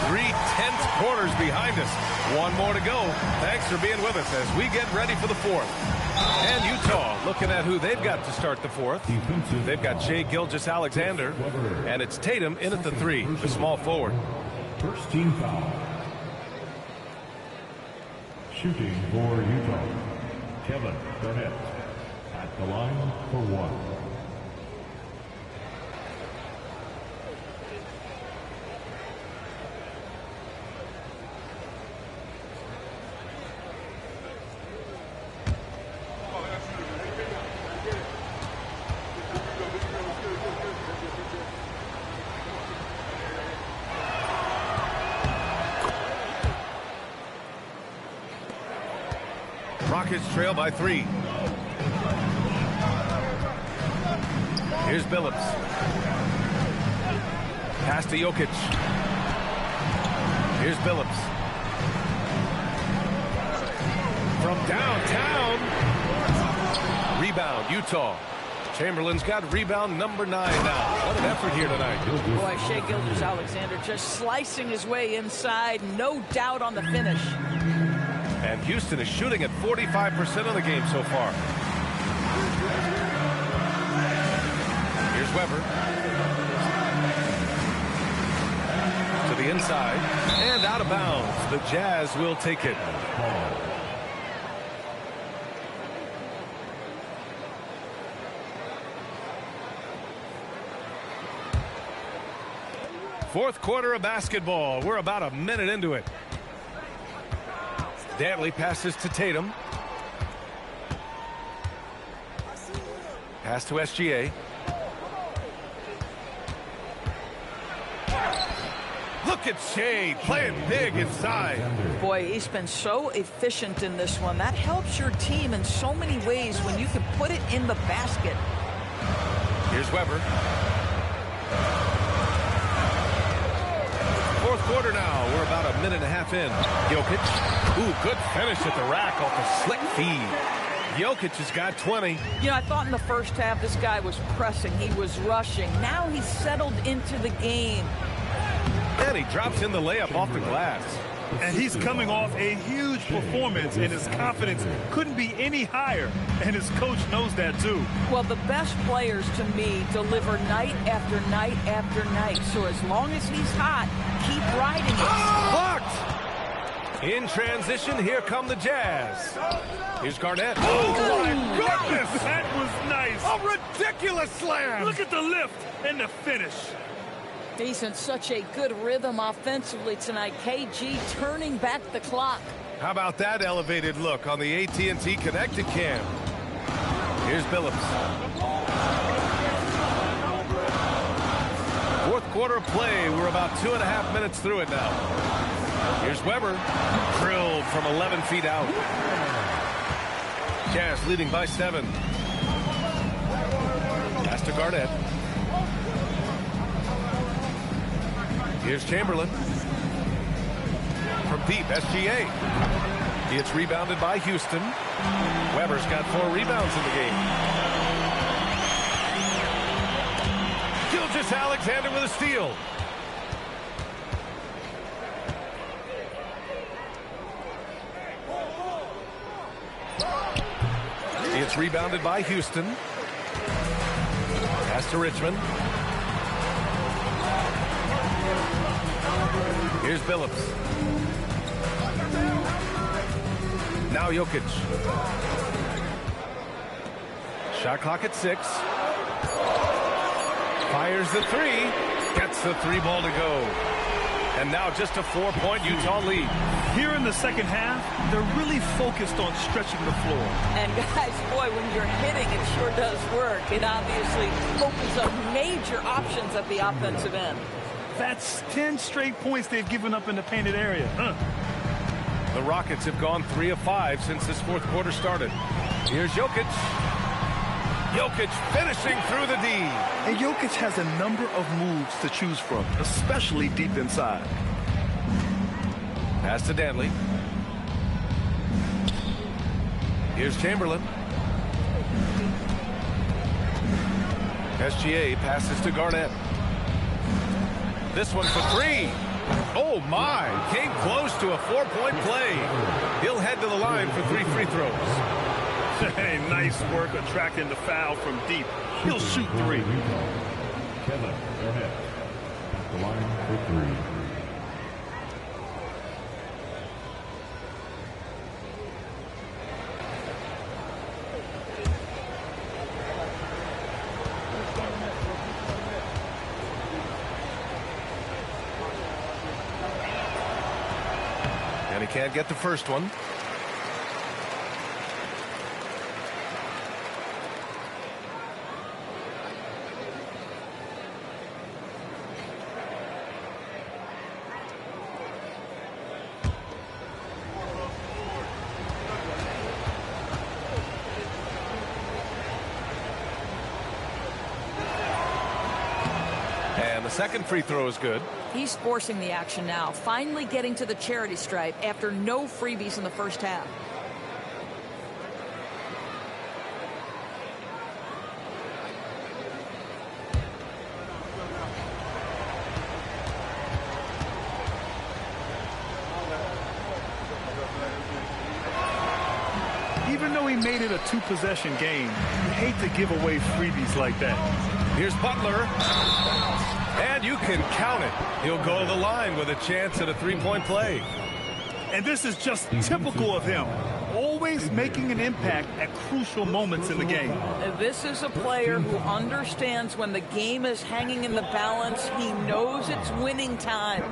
3/10 quarters behind us. 1 more to go. Thanks for being with us as we get ready for the 4th. And Utah looking at who they've got to start the 4th. They've got Shai Gilgeous-Alexander, and it's Tatum in at the 3, the small forward. First team foul. Shooting for Utah, Kevin Garnett at the line for 1. Rockets trail by 3. Here's Billups. Pass to Jokic. Here's Billups. From downtown. Rebound, Utah. Chamberlain's got rebound number 9 now. What an effort here tonight. Boy, Shai Gilgeous-Alexander just slicing his way inside. No doubt on the finish. And Houston is shooting at 45% of the game so far. Here's Weber. To the inside. And out of bounds. The Jazz will take it. Fourth quarter of basketball. We're about a minute into it. Dantley passes to Tatum. Pass to SGA. Look at Shea playing big inside. Boy, he's been so efficient in this one. That helps your team in so many ways when you can put it in the basket. Here's Weber. Fourth quarter now. We're about a minute and a half in. Jokic. Ooh, good finish at the rack off a slick feed. Jokic has got 20. You know, I thought in the first half this guy was pressing. He was rushing. Now he's settled into the game. And he drops in the layup off the glass. And he's coming off a huge performance, and his confidence couldn't be any higher. And his coach knows that, too. Well, the best players, to me, deliver night after night after night. So as long as he's hot, keep riding it. Blocked! In transition, here come the Jazz. Here's Garnett. Oh, my goodness! That was nice. A ridiculous slam. Look at the lift and the finish. He's in such a good rhythm offensively tonight. KG turning back the clock. How about that elevated look on the AT&T connected cam? Here's Billups. Fourth quarter of play. We're about 2.5 minutes through it now. Here's Weber. Drilled from 11 feet out. Jazz leading by 7. Pass to Garnett. Here's Chamberlain. From deep, SGA. It's rebounded by Houston. Weber's got 4 rebounds in the game. Gilgeous-Alexander with a steal. It's rebounded by Houston. Pass to Richmond. Here's Billups. Now Jokic. Shot clock at 6. Fires the 3. Gets the 3-ball to go. And now just a 4-point Utah lead. Here in the second half, they're really focused on stretching the floor. And guys, boy, when you're hitting, it sure does work. It obviously opens up major options at the offensive end. That's 10 straight points they've given up in the painted area. The Rockets have gone 3 of 5 since this fourth quarter started. Here's Jokic. Jokic finishing through the D. And Jokic has a number of moves to choose from, especially deep inside. Pass to Danley. Here's Chamberlain. SGA passes to Garnett. This one for 3. Oh, my. Came close to a 4-point play. He'll head to the line for 3 free throws. Hey, nice work attracting the foul from deep. He'll shoot 3. Kevin Garnett at the line for 3. And he can't get the first one. And the second free throw is good. He's forcing the action now, finally getting to the charity stripe after no freebies in the first half. Even though he made it a 2-possession game, you hate to give away freebies like that. Here's Butler. And you can count it. He'll go to the line with a chance at a 3-point play. And this is just typical of him. Always making an impact at crucial moments in the game. This is a player who understands when the game is hanging in the balance. He knows it's winning time.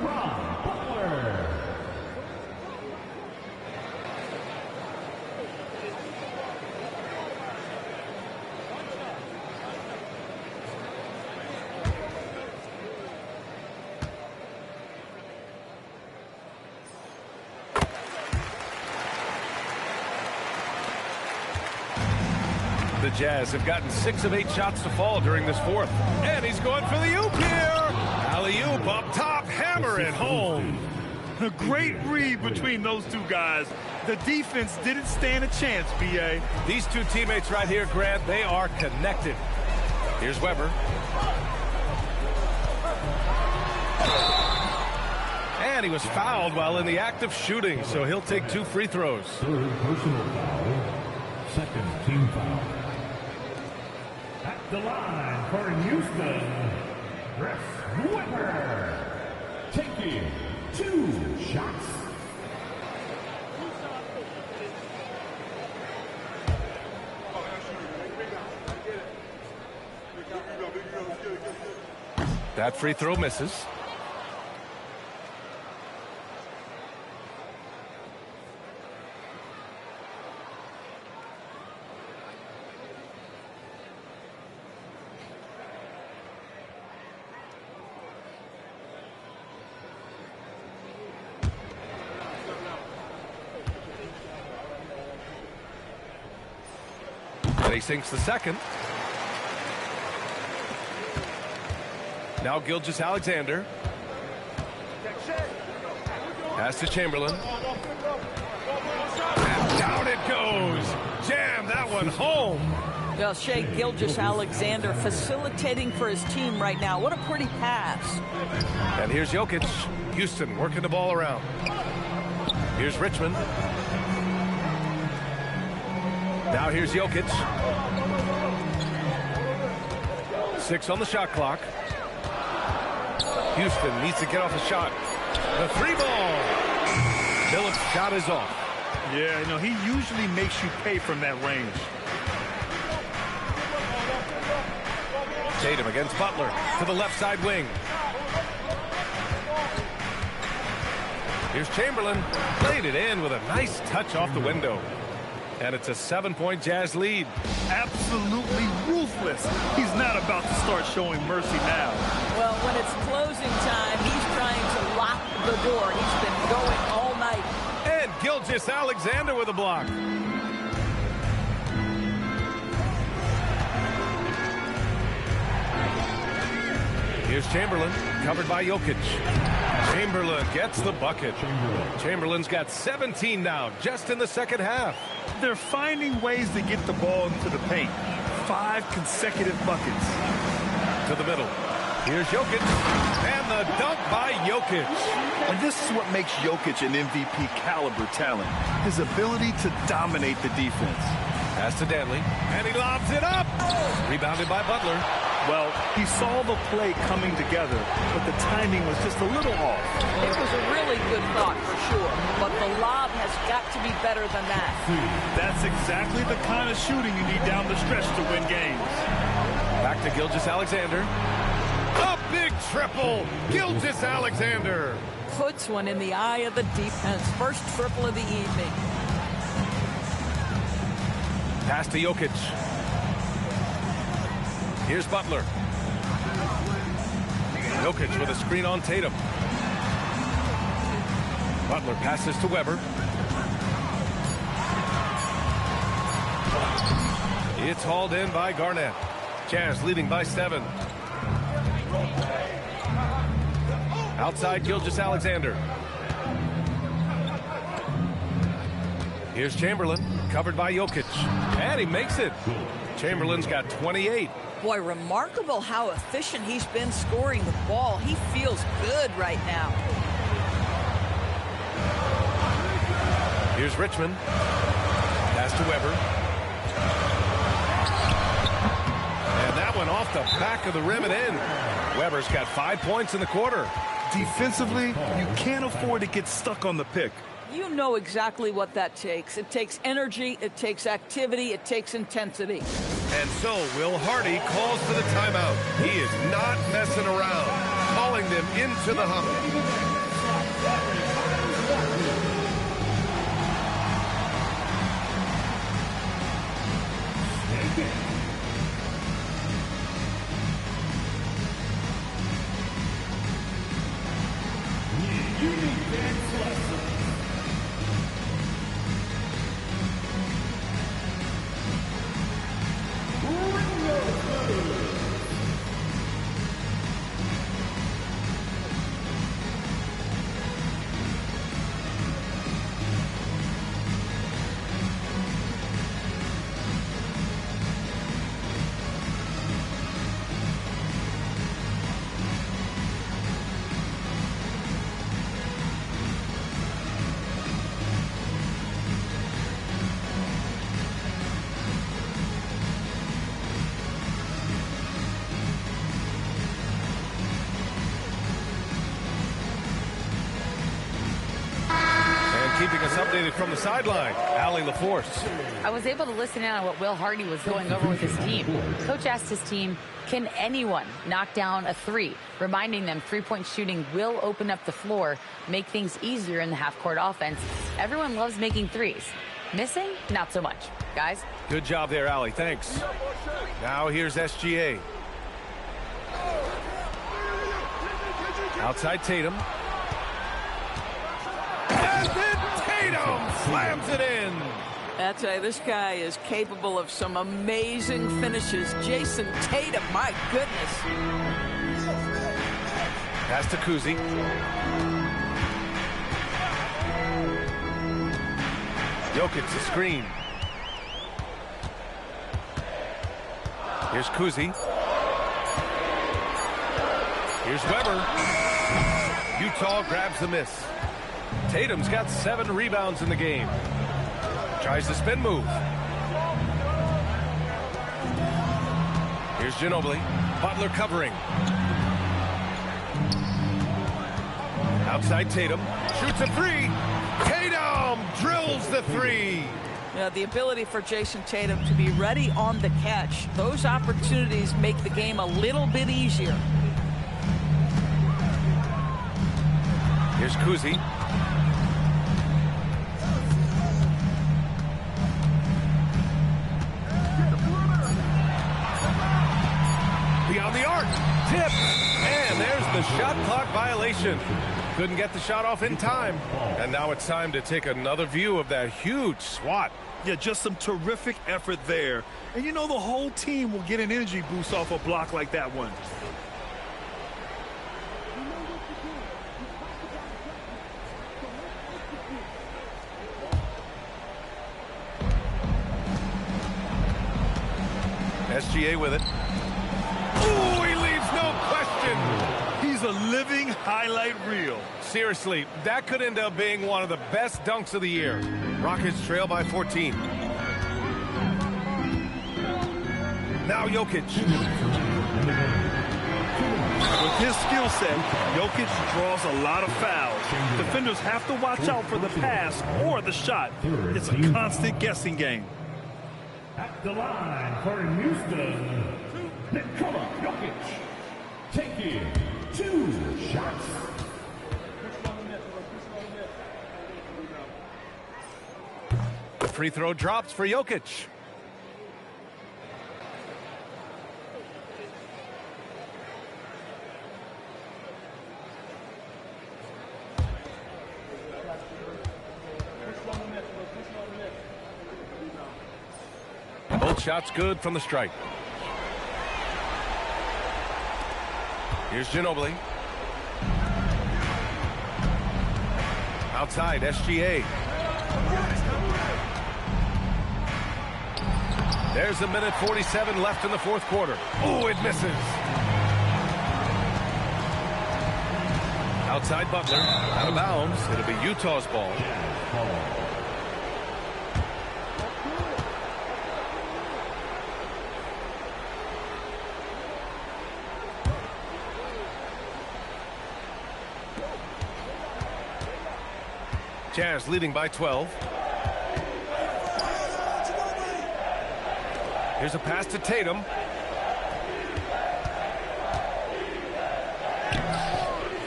Jazz have gotten 6 of 8 shots to fall during this fourth. And he's going for the oop here. Alley-oop up top, hammer it home. A great read between those two guys. The defense didn't stand a chance, B.A. These two teammates right here, Grant, they are connected. Here's Weber. And he was fouled while in the act of shooting, so he'll take 2 free throws. Third personal foul. Second team foul. At the line for Houston, Chris Weber. Taking 2 shots. That free throw misses. And he sinks the second. Now Gilgeous-Alexander. Pass to Chamberlain. And down it goes. Jam that one home. Well, Shai Gilgeous-Alexander facilitating for his team right now. What a pretty pass. And here's Jokic. Houston working the ball around. Here's Richmond. Now here's Jokic. 6 on the shot clock. Houston needs to get off a shot. The 3-ball. Phillips' shot is off. Yeah, you know, he usually makes you pay from that range. Tatum against Butler to the left side wing. Here's Chamberlain. Played it in with a nice touch off the window. And it's a 7-point Jazz lead. Absolutely ruthless. He's not about to start showing mercy now. Well, when it's closing time, he's trying to lock the door. He's been going all night. And Gilgeous-Alexander with a block. Here's Chamberlain, covered by Jokic. Chamberlain gets the bucket. Chamberlain's got 17 now, just in the second half. They're finding ways to get the ball into the paint. 5 consecutive buckets. To the middle. Here's Jokic. And the dunk by Jokic. And this is what makes Jokic an MVP caliber talent. His ability to dominate the defense. Pass to Danley. And he lobs it up. Rebounded by Butler. Well, he saw the play coming together, but the timing was just a little off. It was a really good thought for sure, but the lob has got to be better than that. That's exactly the kind of shooting you need down the stretch to win games. Back to Gilgeous-Alexander. A big triple. Gilgeous-Alexander puts one in the eye of the defense. First triple of the evening. Pass to Jokic. Here's Butler. Jokic with a screen on Tatum. Butler passes to Weber. It's hauled in by Garnett. Jazz leading by 7. Outside Gilgeous-Alexander. Here's Chamberlain, covered by Jokic. And he makes it. Chamberlain's got 28. Boy, remarkable how efficient he's been scoring the ball. He feels good right now. Here's Richmond. Pass to Weber. And that one off the back of the rim and in. Weber's got 5 points in the quarter. Defensively, you can't afford to get stuck on the pick. You know exactly what that takes. It takes energy, it takes activity, it takes intensity. And so Will Hardy calls for the timeout. He is not messing around, calling them into the huddle. updated from the sideline. Allie LaForce. I was able to listen in on what Will Hardy was going over with his team. Coach asked his team, can anyone knock down a three? Reminding them three-point shooting will open up the floor, make things easier in the half-court offense. Everyone loves making threes. Missing? Not so much. Guys? Good job there, Allie. Thanks. Now here's SGA. Outside Tatum. And then Tatum slams it in. I tell you, this guy is capable of some amazing finishes. Jason Tatum, my goodness. Pass to Kuzi. Jokic the screen. Here's Kuzi. Here's Weber. Utah grabs the miss. Tatum's got 7 rebounds in the game. Tries the spin move. Here's Ginobili. Butler covering. Outside Tatum. Shoots a three. Tatum drills the three. Yeah, the ability for Jason Tatum to be ready on the catch. Those opportunities make the game a little bit easier. Here's Kuzi. Beyond the arc. Tip. And there's the shot clock violation. Couldn't get the shot off in time. And now it's time to take another view of that huge swat. Yeah, just some terrific effort there. And you know the whole team will get an energy boost off a block like that one. SGA with it. Ooh, he leaves no question. He's a living highlight reel. Seriously, that could end up being one of the best dunks of the year. Rockets trail by 14. Now Jokic. With his skill set, Jokic draws a lot of fouls. Defenders have to watch out for the pass or the shot. It's a constant guessing game. At the line for Houston, Nikola Jokic, taking 2 shots. The free throw drops for Jokic. Both shots good from the stripe. Here's Ginobili. Outside, SGA. There's a minute 47 left in the fourth quarter. Oh, it misses. Outside Butler. Out of bounds. It'll be Utah's ball. Jazz leading by 12. Here's a pass to Tatum.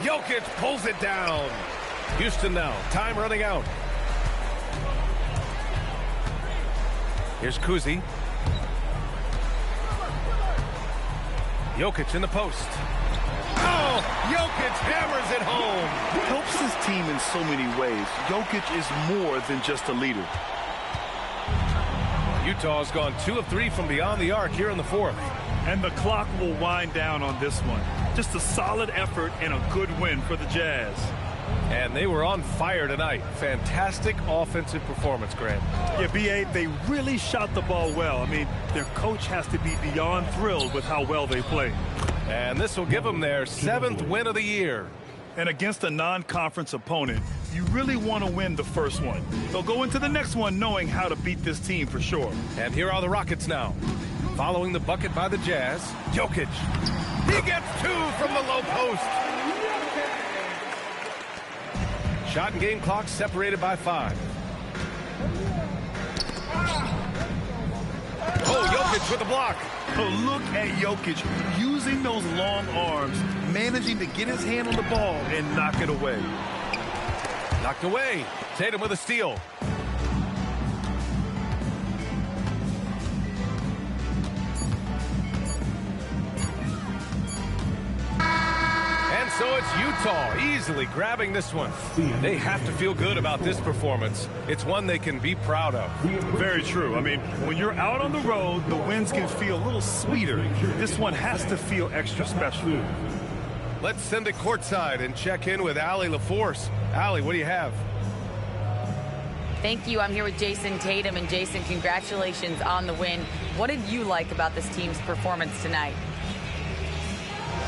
Jokic pulls it down. Houston now. Time running out. Here's Kuzi. Jokic in the post. Oh, Jokic hammers it home. Helps his team in so many ways. Jokic is more than just a leader. Utah's gone 2 of 3 from beyond the arc here in the fourth. And the clock will wind down on this one. Just a solid effort and a good win for the Jazz. And they were on fire tonight. Fantastic offensive performance, Grant. Yeah, B.A., they really shot the ball well. I mean, their coach has to be beyond thrilled with how well they played. And this will give them their 7th win of the year. And against a non-conference opponent, you really want to win the first one. They'll go into the next one knowing how to beat this team for sure. And here are the Rockets now. Following the bucket by the Jazz, Jokic. He gets 2 from the low post. Shot and game clock separated by 5. Oh, Jokic with the block. Oh, look at Jokic using those long arms, managing to get his hand on the ball and knock it away. Knocked away. Tatum with a steal. And so it's Utah easily grabbing this one. They have to feel good about this performance. It's one they can be proud of. Very true. I mean, when you're out on the road, the wins can feel a little sweeter. This one has to feel extra special. Let's send it courtside and check in with Allie LaForce. Allie, what do you have? Thank you. I'm here with Jason Tatum. And Jason, congratulations on the win. What did you like about this team's performance tonight?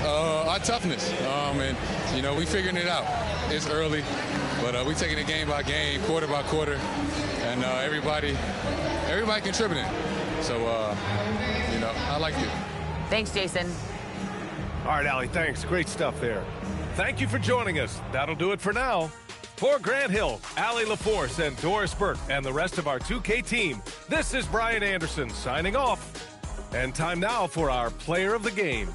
Our toughness. And, you know, we figuring it out. It's early, but we taking it game by game, quarter by quarter, and everybody contributing. So, you know, I liked it. Thanks, Jason. All right, Allie, thanks. Great stuff there. Thank you for joining us. That'll do it for now. For Grant Hill, Allie LaForce, and Doris Burke, and the rest of our 2K team, this is Brian Anderson signing off. And time now for our player of the game.